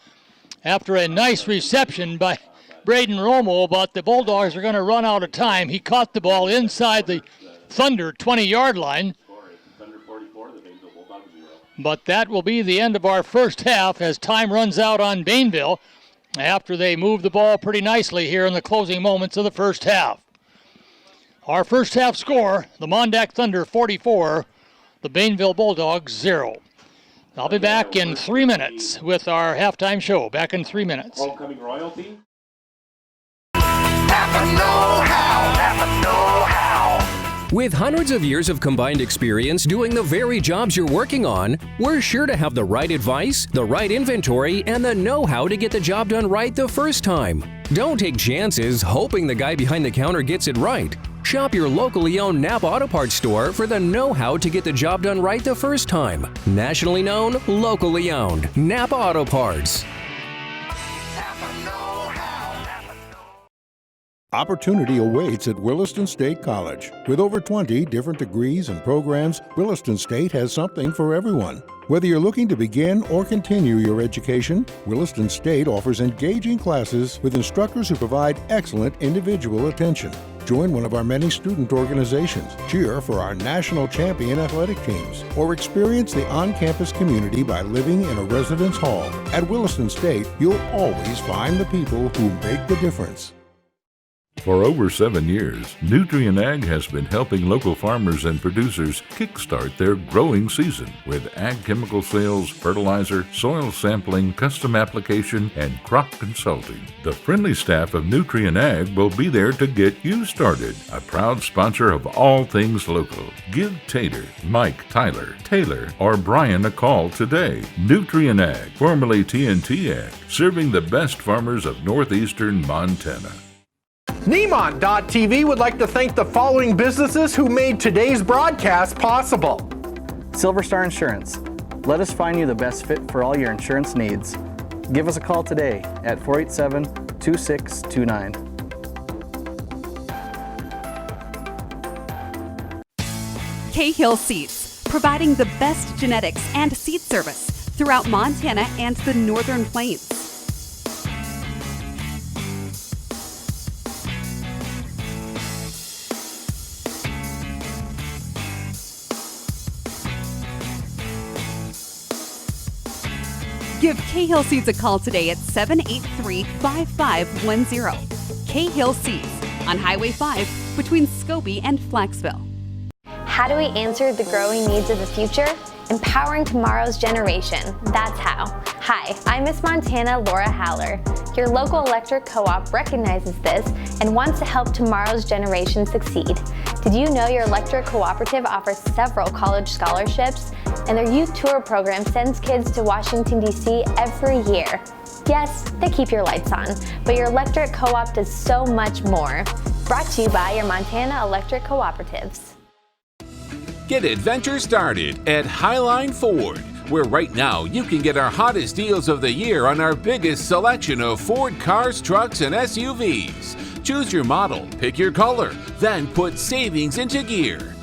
after a nice reception by Braden Romo, but the Bulldogs are going to run out of time. He caught the ball inside the Thunder 20-yard line. But that will be the end of our first half as time runs out on Bainville after they move the ball pretty nicely here in the closing moments of the first half. Our first half score, the MonDak Thunder 44, the Bainville Bulldogs 0. I'll be back in 3 minutes with our halftime show. Back in 3 minutes. Homecoming royalty. With hundreds of years of combined experience doing the very jobs you're working on, we're sure to have the right advice, the right inventory, and the know-how to get the job done right the first time. Don't take chances hoping the guy behind the counter gets it right. Shop your locally owned Napa Auto Parts store for the know-how to get the job done right the first time. Nationally known, locally owned. Napa Auto Parts. Opportunity awaits at Williston State College. With over 20 different degrees and programs, Williston State has something for everyone. Whether you're looking to begin or continue your education, Williston State offers engaging classes with instructors who provide excellent individual attention. Join one of our many student organizations, cheer for our national champion athletic teams, or experience the on-campus community by living in a residence hall. At Williston State, you'll always find the people who make the difference. For over 7 years, Nutrient Ag has been helping local farmers and producers kickstart their growing season with ag chemical sales, fertilizer, soil sampling, custom application, and crop consulting. The friendly staff of Nutrient Ag will be there to get you started. A proud sponsor of all things local. Give Tater, Mike, Tyler, Taylor, or Brian a call today. Nutrient Ag, formerly TNT Ag, serving the best farmers of northeastern Montana. Nemont.TV would like to thank the following businesses who made today's broadcast possible. Silver Star Insurance. Let us find you the best fit for all your insurance needs. Give us a call today at 487-2629. Cahill Seeds, providing the best genetics and seed service throughout Montana and the Northern Plains. Give Cahill Seeds a call today at 783-5510. Cahill Seeds on Highway 5 between Scobie and Flaxville. How do we answer the growing needs of the future? Empowering tomorrow's generation. That's how. Hi, I'm Miss Montana Laura Haller. Your local electric co-op recognizes this and wants to help tomorrow's generation succeed. Did you know your electric cooperative offers several college scholarships? And their youth tour program sends kids to Washington, D.C. every year. Yes, they keep your lights on, but your electric co-op does so much more. Brought to you by your Montana Electric Cooperatives. Get adventure started at Highline Ford, where right now you can get our hottest deals of the year on our biggest selection of Ford cars, trucks, and SUVs. Choose your model, pick your color, then put savings into gear.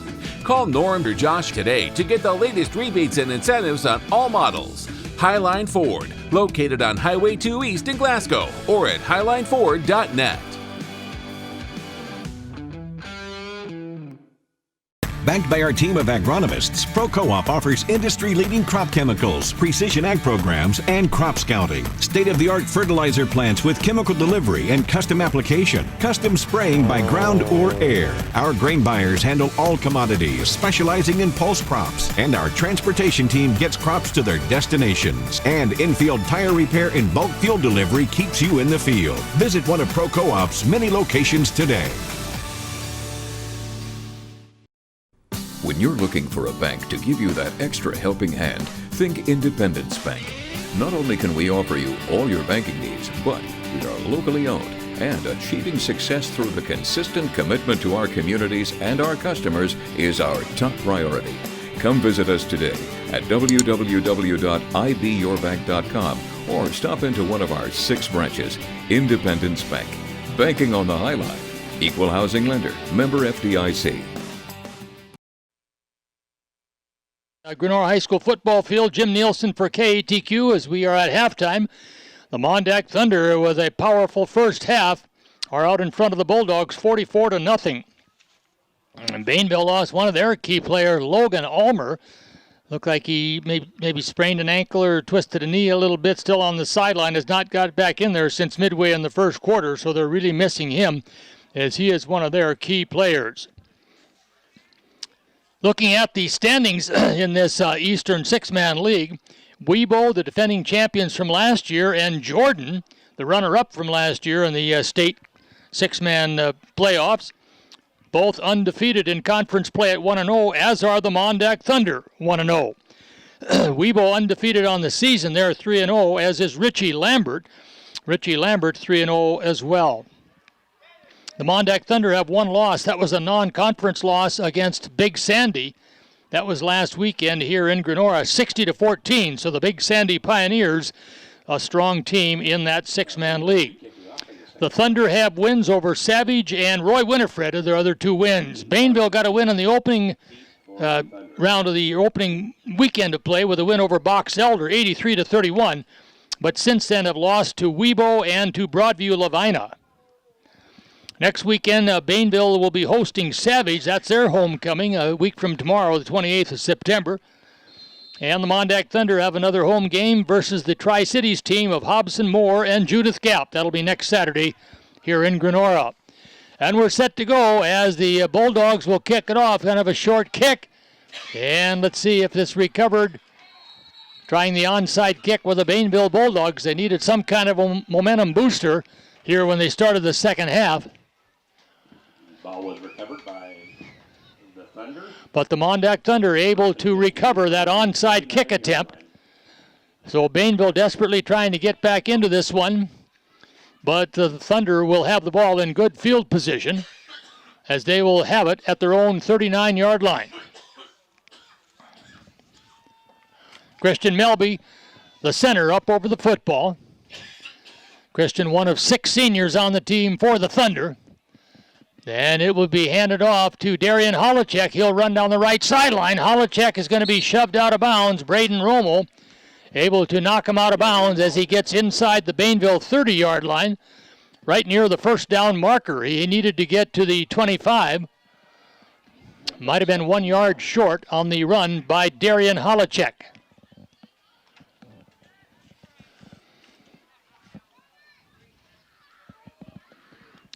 Call Norm or Josh today to get the latest rebates and incentives on all models. Highline Ford, located on Highway 2 East in Glasgow, or at highlineford.net. Backed by our team of agronomists, ProCo-op offers industry-leading crop chemicals, precision ag programs, and crop scouting. State-of-the-art fertilizer plants with chemical delivery and custom application. Custom spraying by ground or air. Our grain buyers handle all commodities, specializing in pulse crops. And our transportation team gets crops to their destinations. And in-field tire repair and bulk fuel delivery keeps you in the field. Visit one of ProCo-op's many locations today. When you're looking for a bank to give you that extra helping hand, think Independence Bank. Not only can we offer you all your banking needs, but we are locally owned, and achieving success through the consistent commitment to our communities and our customers is our top priority. Come visit us today at www.ibyourbank.com or stop into one of our 6 branches. Independence Bank. Banking on the High Line. Equal housing lender. Member FDIC. Grenora High School football field, Jim Nielsen for KATQ as we are at halftime. The MonDak Thunder with a powerful first half are out in front of the Bulldogs 44-0. And Bainville lost one of their key players, Logan Ulmer. Looked like he maybe sprained an ankle or twisted a knee a little bit, still on the sideline, has not got back in there since midway in the first quarter, so they're really missing him as he is one of their key players. Looking at the standings in this Eastern Six-Man League, Webo, the defending champions from last year, and Jordan, the runner-up from last year in the state six-man playoffs, both undefeated in conference play at 1-0, as are the MonDak Thunder, 1-0. Webo undefeated on the season, they're 3-0, as is Richie Lambert. Richie Lambert 3-0 as well. The MonDak Thunder have one loss. That was a non-conference loss against Big Sandy. That was last weekend here in Grenora, 60-14. So the Big Sandy Pioneers, a strong team in that six-man league. The Thunder have wins over Savage and Roy Winifred are their other 2 wins. Bainville got a win in the opening round of the opening weekend of play with a win over Box Elder, 83-31. But since then have lost to Webo and to Broadview Lavina. Next weekend, Bainville will be hosting Savage. That's their homecoming a week from tomorrow, the 28th of September. And the MonDak Thunder have another home game versus the Tri-Cities team of Hobson Moore and Judith Gap. That'll be next Saturday here in Grenora. And we're set to go as the Bulldogs will kick it off. Kind of a short kick. And let's see if this recovered. Trying the onside kick with the Bainville Bulldogs. They needed some kind of a momentum booster here when they started the second half. Ball was recovered by the Thunder. But the MonDak Thunder able to recover that onside kick attempt. So Bainville desperately trying to get back into this one. But the Thunder will have the ball in good field position as they will have it at their own 39-yard line. Christian Melby, the center, up over the football. Christian, one of 6 seniors on the team for the Thunder. And it will be handed off to Darian Holacek. He'll run down the right sideline. Holacek is going to be shoved out of bounds. Braden Romo able to knock him out of bounds as he gets inside the Bainville 30-yard line, right near the first down marker. He needed to get to the 25. Might have been 1 yard short on the run by Darian Holacek.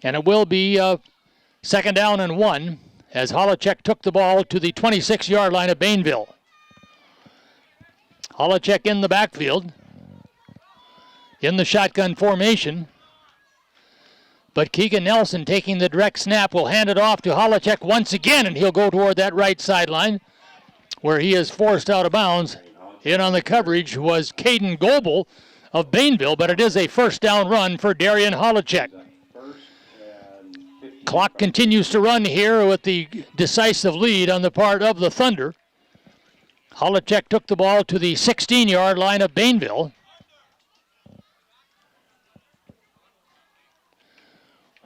And it will be second down and 1 as Holacek took the ball to the 26-yard line of Bainville. Holacek in the backfield, in the shotgun formation. But Keegan Nelson taking the direct snap will hand it off to Holacek once again, and he'll go toward that right sideline where he is forced out of bounds. In on the coverage was Caden Goebel of Bainville, but it is a first down run for Darian Holacek. Clock continues to run here with the decisive lead on the part of the Thunder. Holacek took the ball to the 16-yard line of Bainville.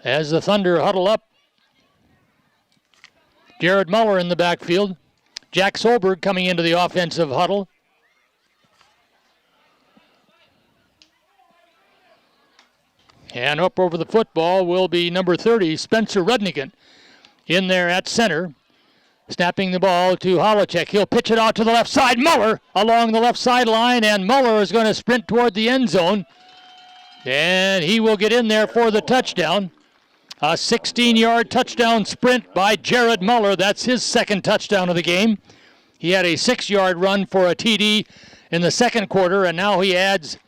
As the Thunder huddle up, Jared Muller in the backfield. Jack Solberg coming into the offensive huddle. And up over the football will be number 30, Spencer Rudnigan, in there at center. Snapping the ball to Holacek. He'll pitch it out to the left side. Muller along the left sideline, and Muller is going to sprint toward the end zone. And he will get in there for the touchdown. A 16-yard touchdown sprint by Jared Muller. That's his second touchdown of the game. He had a 6-yard run for a TD in the second quarter, and now he adds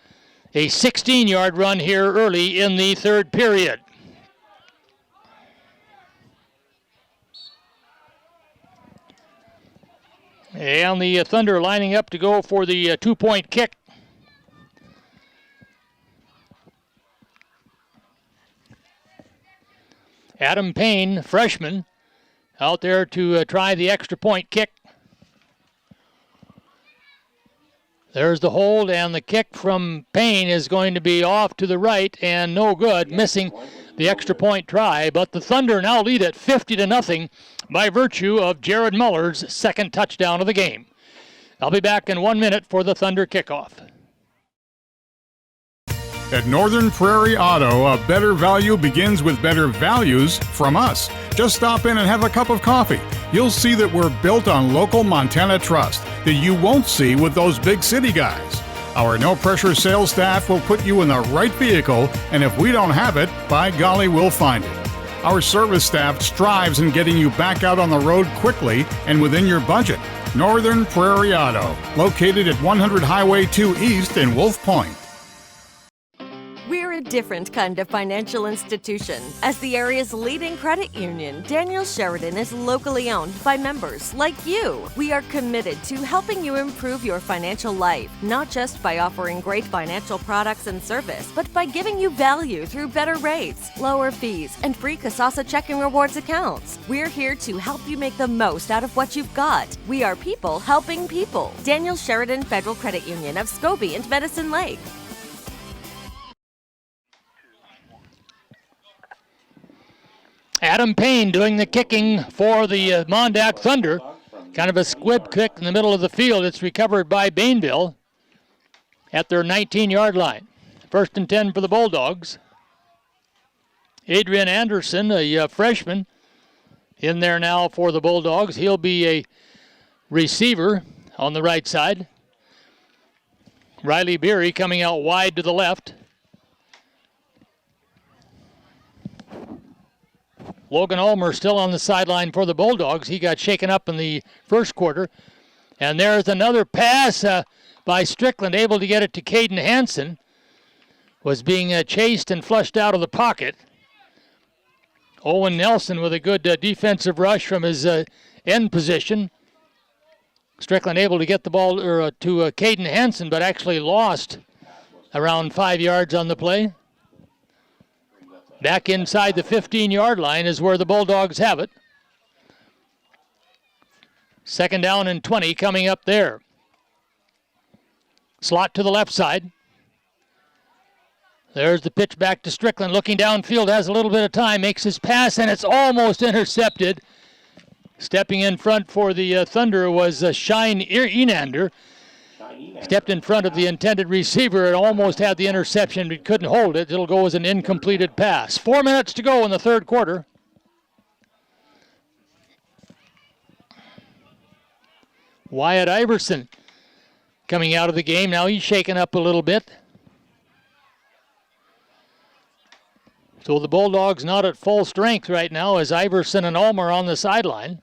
a 16-yard run here early in the third period. And the Thunder lining up to go for the two-point kick. Adam Payne, freshman, out there to try the extra point kick. There's the hold, and the kick from Payne is going to be off to the right and no good, missing the extra point try. But the Thunder now lead at 50-0 by virtue of Jared Muller's second touchdown of the game. I'll be back in 1 minute for the Thunder kickoff. At Northern Prairie Auto, a better value begins with better values from us. Just stop in and have a cup of coffee. You'll see that we're built on local Montana trust that you won't see with those big city guys. Our no-pressure sales staff will put you in the right vehicle, and if we don't have it, by golly, we'll find it. Our service staff strives in getting you back out on the road quickly and within your budget. Northern Prairie Auto, located at 100 Highway 2 East in Wolf Point. We're a different kind of financial institution. As the area's leading credit union, Daniel Sheridan is locally owned by members like you. We are committed to helping you improve your financial life, not just by offering great financial products and service, but by giving you value through better rates, lower fees, and free Kasasa checking rewards accounts. We're here to help you make the most out of what you've got. We are people helping people. Daniel Sheridan Federal Credit Union of Scobie and Medicine Lake. Adam Payne doing the kicking for the MonDak Thunder. Kind of a squib kick in the middle of the field. It's recovered by Bainville at their 19-yard line. First and 10 for the Bulldogs. Adrian Anderson, a freshman, in there now for the Bulldogs. He'll be a receiver on the right side. Riley Beery coming out wide to the left. Logan Ulmer still on the sideline for the Bulldogs. He got shaken up in the first quarter. And there's another pass by Strickland, able to get it to Caden Hansen. Was being chased and flushed out of the pocket. Owen Nelson with a good defensive rush from his end position. Strickland able to get the ball to Caden Hansen, but actually lost around 5 yards on the play. Back inside the 15-yard line is where the Bulldogs have it. 2nd down and 20 coming up there. Slot to the left side. There's the pitch back to Strickland. Looking downfield, has a little bit of time, makes his pass, and it's almost intercepted. Stepping in front for the Thunder was Shine Enander. Stepped in front of the intended receiver and almost had the interception, but couldn't hold it. It'll go as an incompleted pass. 4 minutes to go in the third quarter. Wyatt Iverson coming out of the game. Now he's shaken up a little bit. So the Bulldogs not at full strength right now as Iverson and Ulmer on the sideline.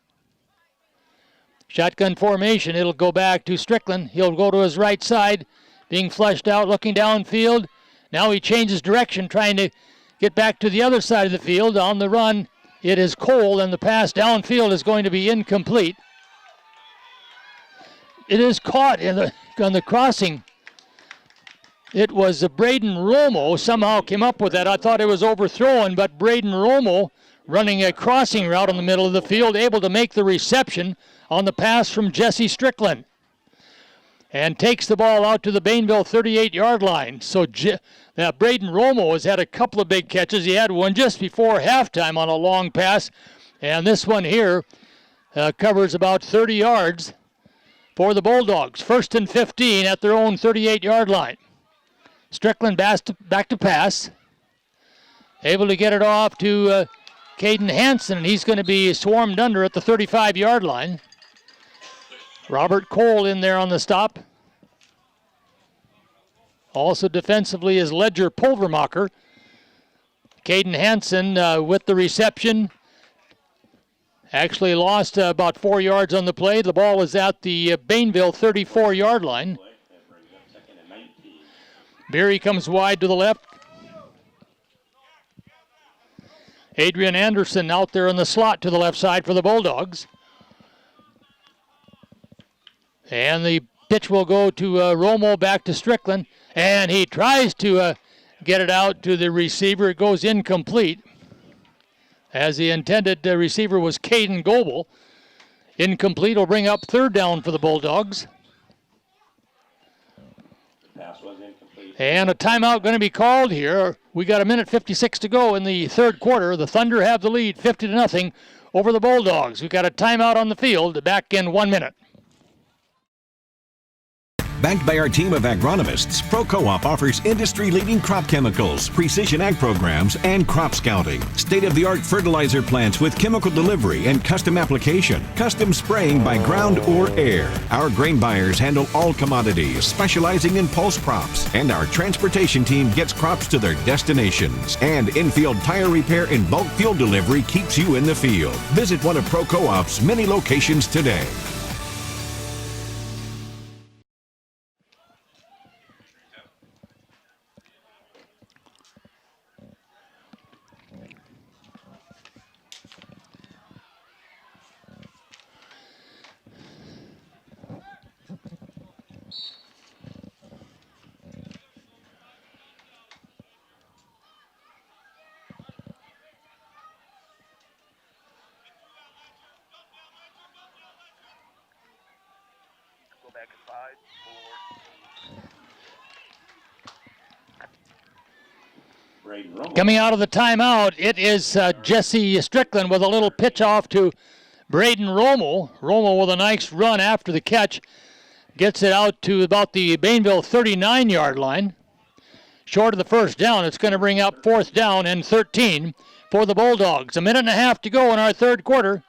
Shotgun formation. It'll go back to Strickland. He'll go to his right side, being flushed out, looking downfield. Now he changes direction, trying to get back to the other side of the field. On the run, it is Cole, and the pass downfield is going to be incomplete. It is caught on the crossing. It was Braden Romo somehow came up with that. I thought it was overthrown, but Braden Romo running a crossing route in the middle of the field, able to make the reception on the pass from Jesse Strickland. And takes the ball out to the Bainville 38-yard line. So Braden Romo has had a couple of big catches. He had one just before halftime on a long pass. And this one here covers about 30 yards for the Bulldogs. 1st and 15 at their own 38-yard line. Strickland back to pass. Able to get it off to Caden Hansen, and he's going to be swarmed under at the 35-yard line. Robert Cole in there on the stop. Also defensively is Ledger Pulvermacher. Caden Hansen with the reception. Actually lost about 4 yards on the play. The ball is at the Bainville 34-yard line. Beery comes wide to the left. Adrian Anderson out there in the slot to the left side for the Bulldogs. And the pitch will go to Romo back to Strickland. And he tries to get it out to the receiver. It goes incomplete. As the intended receiver was Caden Goebel. Incomplete will bring up 3rd down for the Bulldogs. And a timeout going to be called here. We got 1:56 to go in the third quarter. The Thunder have the lead 50-0 over the Bulldogs. We've got a timeout on the field. Back in 1 minute. Backed by our team of agronomists, Pro Co-op offers industry-leading crop chemicals, precision ag programs, and crop scouting. State-of-the-art fertilizer plants with chemical delivery and custom application. Custom spraying by ground or air. Our grain buyers handle all commodities, specializing in pulse crops. And our transportation team gets crops to their destinations. And in-field tire repair and bulk fuel delivery keeps you in the field. Visit one of Pro Co-op's many locations today. Coming out of the timeout, it is Jesse Strickland with a little pitch off to Braden Romo. Romo with a nice run after the catch. Gets it out to about the Bainville 39-yard line. Short of the 1st down. It's going to bring up 4th down and 13 for the Bulldogs. 1.5 minutes to go in our third quarter.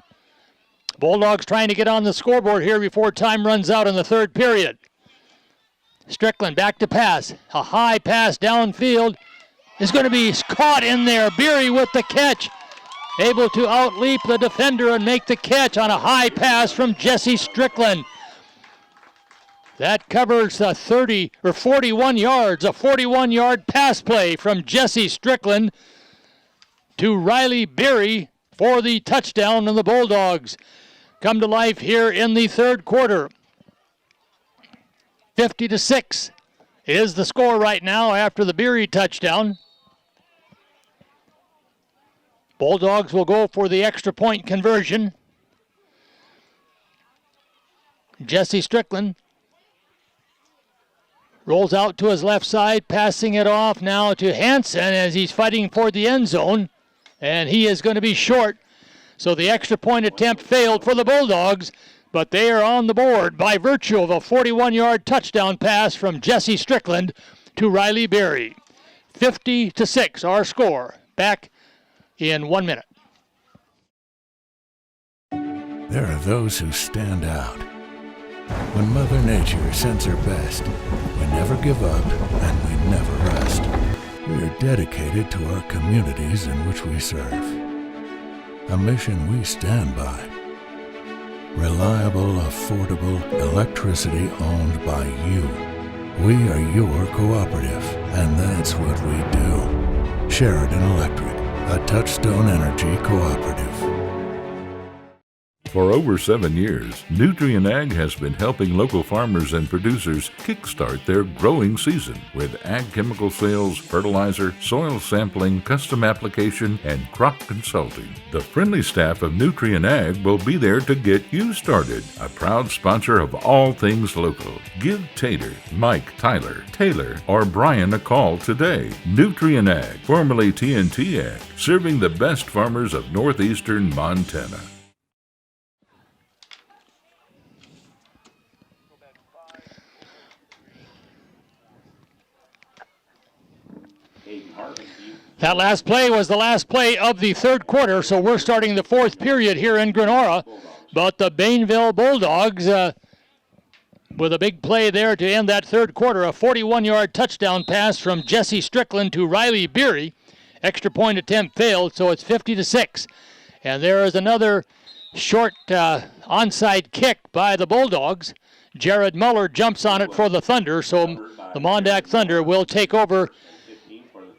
Bulldogs trying to get on the scoreboard here before time runs out in the third period. Strickland back to pass. A high pass downfield is going to be caught in there. Beery with the catch. able to outleap the defender and make the catch on a high pass from Jesse Strickland. That covers 30 or 41 yards, a 41-yard pass play from Jesse Strickland to Riley Beery for the touchdown, and the Bulldogs come to life here in the third quarter. 50-6 is the score right now after the Beery touchdown. Bulldogs will go for the extra point conversion. Jesse Strickland rolls out to his left side, passing it off now to Hansen as he's fighting for the end zone, and he is going to be short. So the extra point attempt failed for the Bulldogs, but they are on the board by virtue of a 41-yard touchdown pass from Jesse Strickland to Riley Beery. 50-6, our score. Back in 1 minute. There are those who stand out. When Mother Nature sends her best, we never give up and we never rest. We are dedicated to our communities in which we serve. A mission we stand by. Reliable, affordable electricity owned by you. We are your cooperative, and that's what we do. Sheridan Electric, a Touchstone Energy cooperative. For over 7 years, Nutrien Ag has been helping local farmers and producers kickstart their growing season with ag chemical sales, fertilizer, soil sampling, custom application, and crop consulting. The friendly staff of Nutrien Ag will be there to get you started. A proud sponsor of all things local. Give Tater, Mike, Tyler, Taylor, or Brian a call today. Nutrien Ag, formerly TNT Ag, serving the best farmers of northeastern Montana. That last play was the last play of the third quarter, so we're starting the fourth period here in Grenora. But the Bainville Bulldogs, with a big play there to end that third quarter, a 41-yard touchdown pass from Jesse Strickland to Riley Beery. Extra point attempt failed, so it's 50-6. And there is another short onside kick by the Bulldogs. Jared Muller jumps on it for the Thunder, so the MonDak Thunder will take over.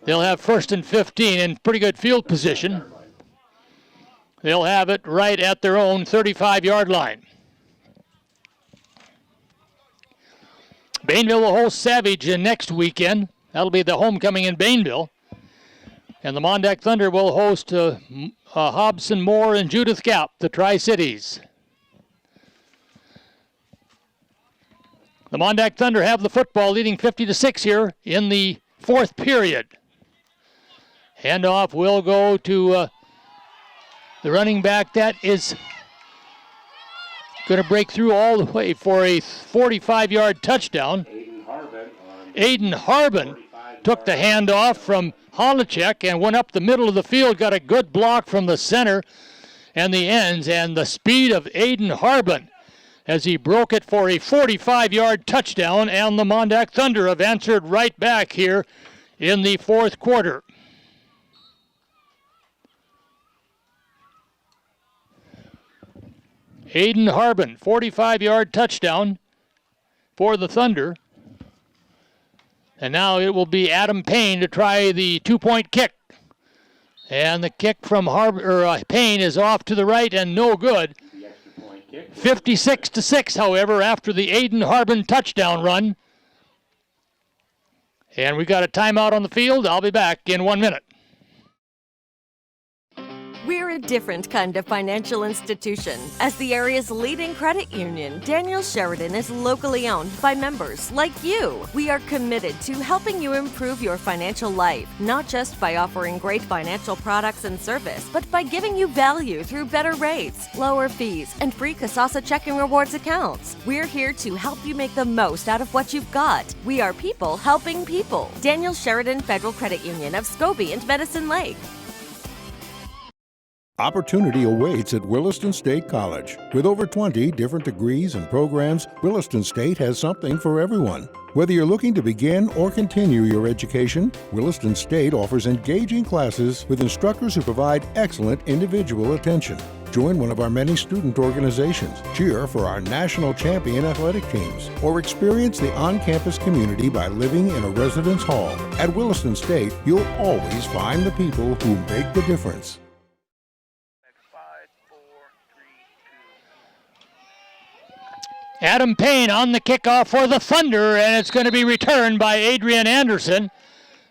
They'll have 1st and 15 in pretty good field position. They'll have it right at their own 35-yard line. Bainville will host Savage next weekend. That'll be the homecoming in Bainville. And the MonDak Thunder will host Hobson, Moore, and Judith Gap, the Tri-Cities. The MonDak Thunder have the football, leading 50-6 here in the fourth period. Handoff will go to the running back. That is going to break through all the way for a 45-yard touchdown. Aiden Harbin took the handoff from Holacek and went up the middle of the field, got a good block from the center and the ends, and the speed of Aiden Harbin as he broke it for a 45-yard touchdown, and the MonDak Thunder have answered right back here in the fourth quarter. Aiden Harbin, 45-yard touchdown for the Thunder. And now it will be Adam Payne to try the two-point kick. And the kick from Payne is off to the right and no good. 56-6, however, after the Aiden Harbin touchdown run. And we got a timeout on the field. I'll be back in 1 minute. We're a different kind of financial institution. As the area's leading credit union, Daniel Sheridan is locally owned by members like you. We are committed to helping you improve your financial life, not just by offering great financial products and service, but by giving you value through better rates, lower fees, and free Kasasa checking rewards accounts. We're here to help you make the most out of what you've got. We are people helping people. Daniel Sheridan Federal Credit Union of Scobie and Medicine Lake. Opportunity awaits at Williston State College. With over 20 different degrees and programs, Williston State has something for everyone. Whether you're looking to begin or continue your education, Williston State offers engaging classes with instructors who provide excellent individual attention. Join one of our many student organizations, cheer for our national champion athletic teams, or experience the on-campus community by living in a residence hall. At Williston State, you'll always find the people who make the difference. Adam Payne on the kickoff for the Thunder, and it's going to be returned by Adrian Anderson.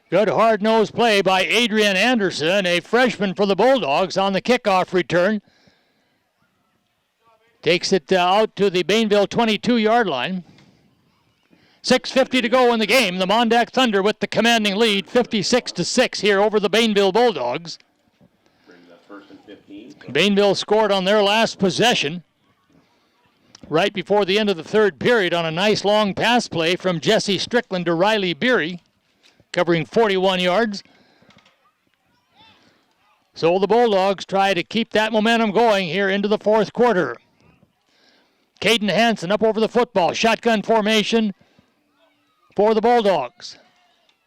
Good hard-nosed play by Adrian Anderson, a freshman for the Bulldogs on the kickoff return. Takes it out to the Bainville 22-yard line. 6:50 to go in the game. The MonDak Thunder with the commanding lead, 56-6 here over the Bainville Bulldogs. Bainville scored on their last possession right before the end of the third period on a nice long pass play from Jesse Strickland to Riley Beery, covering 41 yards. So the Bulldogs try to keep that momentum going here into the fourth quarter. Caden Hansen up over the football. Shotgun formation for the Bulldogs.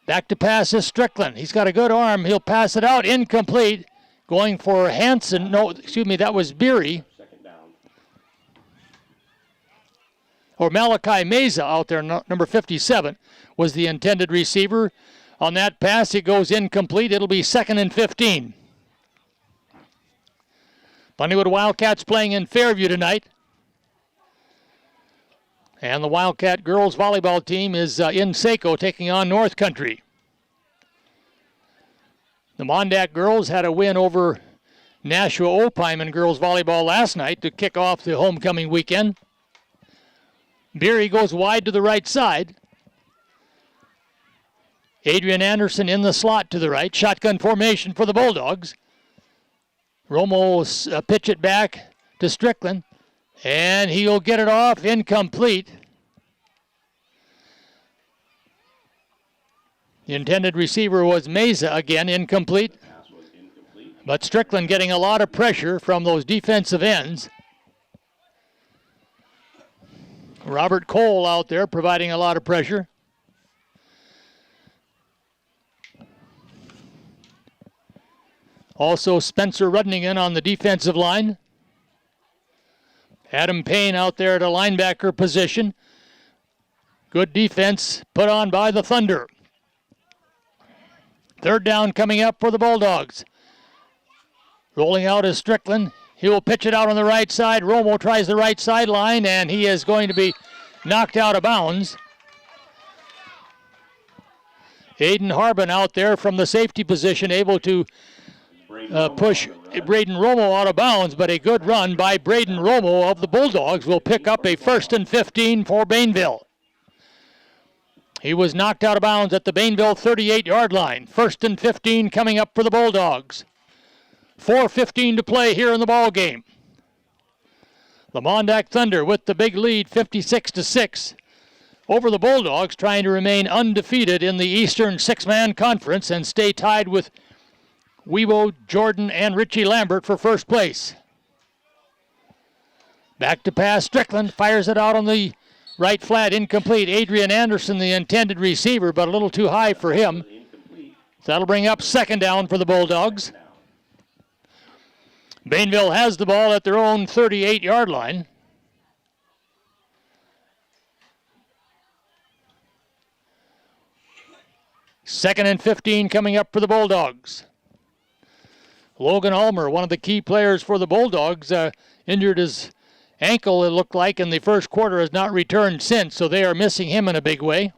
Back to pass is Strickland. He's got a good arm. He'll pass it out. Incomplete. Going for Hansen. No, excuse me, that was Beery. Or Malachi Meza out there, number 57, was the intended receiver. On that pass, it goes incomplete. It'll be 2nd and 15. Bunnywood Wildcats playing in Fairview tonight. And the Wildcat girls volleyball team is in Saco taking on North Country. The MonDak girls had a win over Nashua Opheim in girls volleyball last night to kick off the homecoming weekend. Beery goes wide to the right side. Adrian Anderson in the slot to the right. Shotgun formation for the Bulldogs. Romo will pitch it back to Strickland. And he'll get it off. Incomplete. The intended receiver was Meza again. Incomplete. But Strickland getting a lot of pressure from those defensive ends. Robert Cole out there providing a lot of pressure. Also Spencer Rudningen on the defensive line. Adam Payne out there at a linebacker position. Good defense put on by the Thunder. Third down coming up for the Bulldogs. Rolling out is Strickland. He will pitch it out on the right side. Romo tries the right sideline, and he is going to be knocked out of bounds. Aiden Harbin out there from the safety position, able to push Braden Romo out of bounds, but a good run by Braden Romo of the Bulldogs will pick up a 1st and 15 for Bainville. He was knocked out of bounds at the Bainville 38-yard line. 1st and 15 coming up for the Bulldogs. 4:15 to play here in the ball game. The MonDak Thunder with the big lead, 56-6 over the Bulldogs, trying to remain undefeated in the Eastern Six-Man Conference and stay tied with Weibo, Jordan, and Richie Lambert for first place. Back to pass, Strickland fires it out on the right flat, incomplete. Adrian Anderson, the intended receiver, but a little too high for him. So that'll bring up 2nd down for the Bulldogs. Bainville has the ball at their own 38-yard line. Second and 15 coming up for the Bulldogs. Logan Ulmer, one of the key players for the Bulldogs, injured his ankle, it looked like, in the first quarter, has not returned since, so they are missing him in a big way.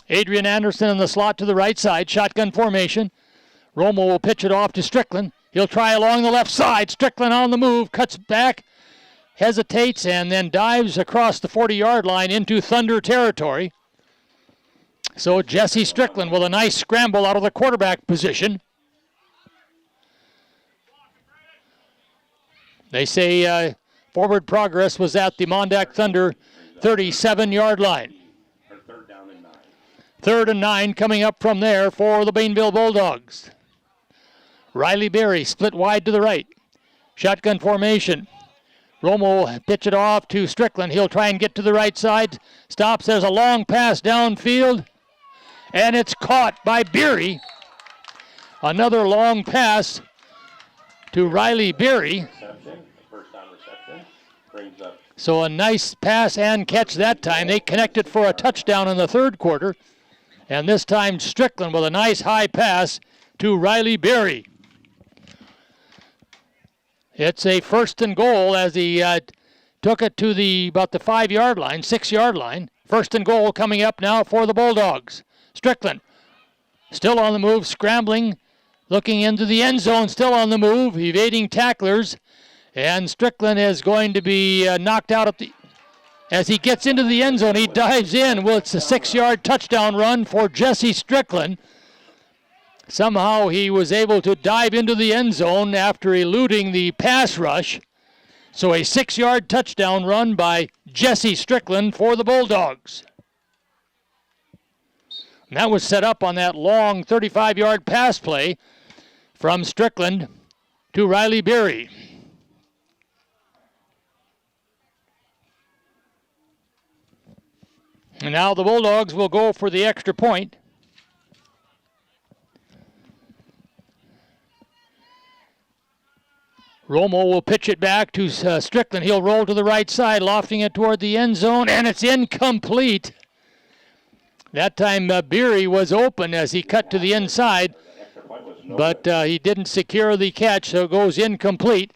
Adrian Anderson in the slot to the right side, shotgun formation. Romo will pitch it off to Strickland. He'll try along the left side. Strickland on the move, cuts back, hesitates, and then dives across the 40-yard line into Thunder territory. So Jesse Strickland with a nice scramble out of the quarterback position. They say forward progress was at the MonDak Thunder 37-yard line. 3rd and 9 coming up from there for the Bainville Bulldogs. Riley Berry split wide to the right. Shotgun formation. Romo will pitch it off to Strickland. He'll try and get to the right side. Stops. There's a long pass downfield. And it's caught by Berry. Another long pass to Riley Berry. First down reception. Brings up. So a nice pass and catch that time. They connected for a touchdown in the third quarter. And this time Strickland with a nice high pass to Riley Berry. It's a 1st and goal as he took it to about the 5-yard line, 6-yard line. 1st and goal coming up now for the Bulldogs. Strickland still on the move, scrambling, looking into the end zone, still on the move, evading tacklers. And Strickland is going to be knocked out as he gets into the end zone. He dives in. Well, it's a 6-yard touchdown run for Jesse Strickland. Somehow he was able to dive into the end zone after eluding the pass rush. So a 6-yard touchdown run by Jesse Strickland for the Bulldogs. And that was set up on that long 35-yard pass play from Strickland to Riley Berry. And now the Bulldogs will go for the extra point. Romo will pitch it back to Strickland. He'll roll to the right side, lofting it toward the end zone, and it's incomplete. That time Berry was open as he cut to the inside, but he didn't secure the catch, so it goes incomplete.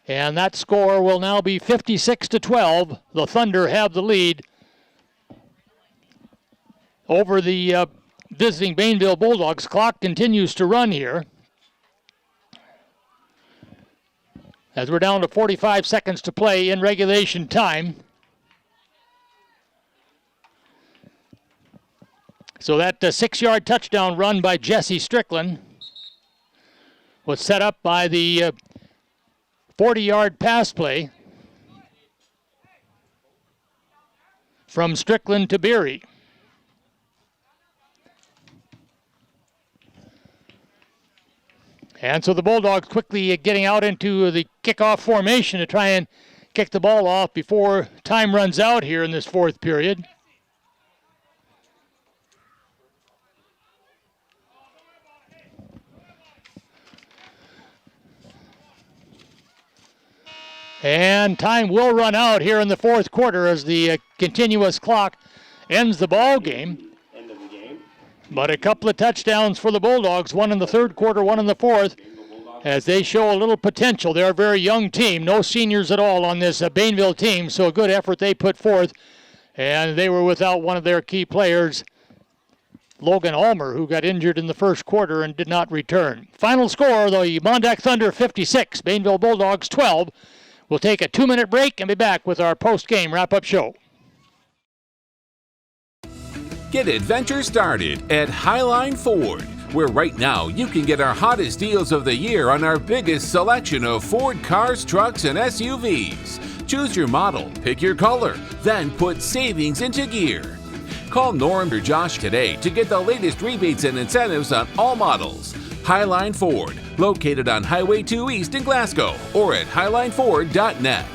And that score will now be 56-12. The Thunder have the lead over the visiting Bainville Bulldogs. Clock continues to run here, as we're down to 45 seconds to play in regulation time. So that 6-yard touchdown run by Jesse Strickland was set up by the 40-yard pass play from Strickland to Berry. And so the Bulldogs quickly getting out into the kickoff formation to try and kick the ball off before time runs out here in this fourth period. And time will run out here in the fourth quarter as the continuous clock ends the ball game. But a couple of touchdowns for the Bulldogs, one in the third quarter, one in the fourth, as they show a little potential. They're a very young team, no seniors at all on this Bainville team, so a good effort they put forth. And they were without one of their key players, Logan Ulmer, who got injured in the first quarter and did not return. Final score, the MonDak Thunder 56, Bainville Bulldogs 12. We'll take a 2-minute break and be back with our post-game wrap-up show. Get adventure started at Highline Ford, where right now you can get our hottest deals of the year on our biggest selection of Ford cars, trucks, and SUVs. Choose your model, pick your color, then put savings into gear. Call Norm or Josh today to get the latest rebates and incentives on all models. Highline Ford, located on Highway 2 East in Glasgow, or at highlineford.net.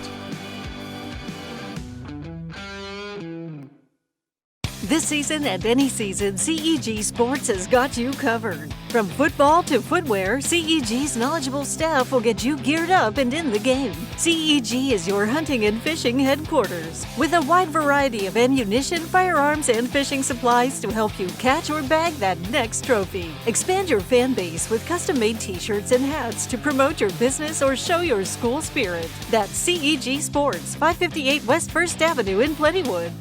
This season and any season, CEG Sports has got you covered. From football to footwear, CEG's knowledgeable staff will get you geared up and in the game. CEG is your hunting and fishing headquarters, with a wide variety of ammunition, firearms, and fishing supplies to help you catch or bag that next trophy. Expand your fan base with custom-made t-shirts and hats to promote your business or show your school spirit. That's CEG Sports, 558 West 1st Avenue in Plentywood.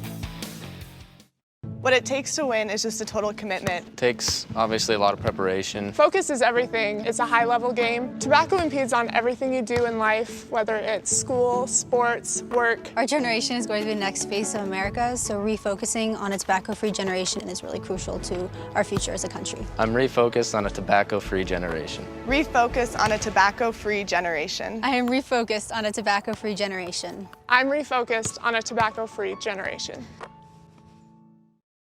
What it takes to win is just a total commitment. It takes obviously a lot of preparation. Focus is everything. It's a high-level game. Tobacco impedes on everything you do in life, whether it's school, sports, work. Our generation is going to be the next face of America, so refocusing on a tobacco-free generation is really crucial to our future as a country. I'm refocused on a tobacco-free generation. Refocus on a tobacco-free generation. I am refocused on a tobacco-free generation. I'm refocused on a tobacco-free generation.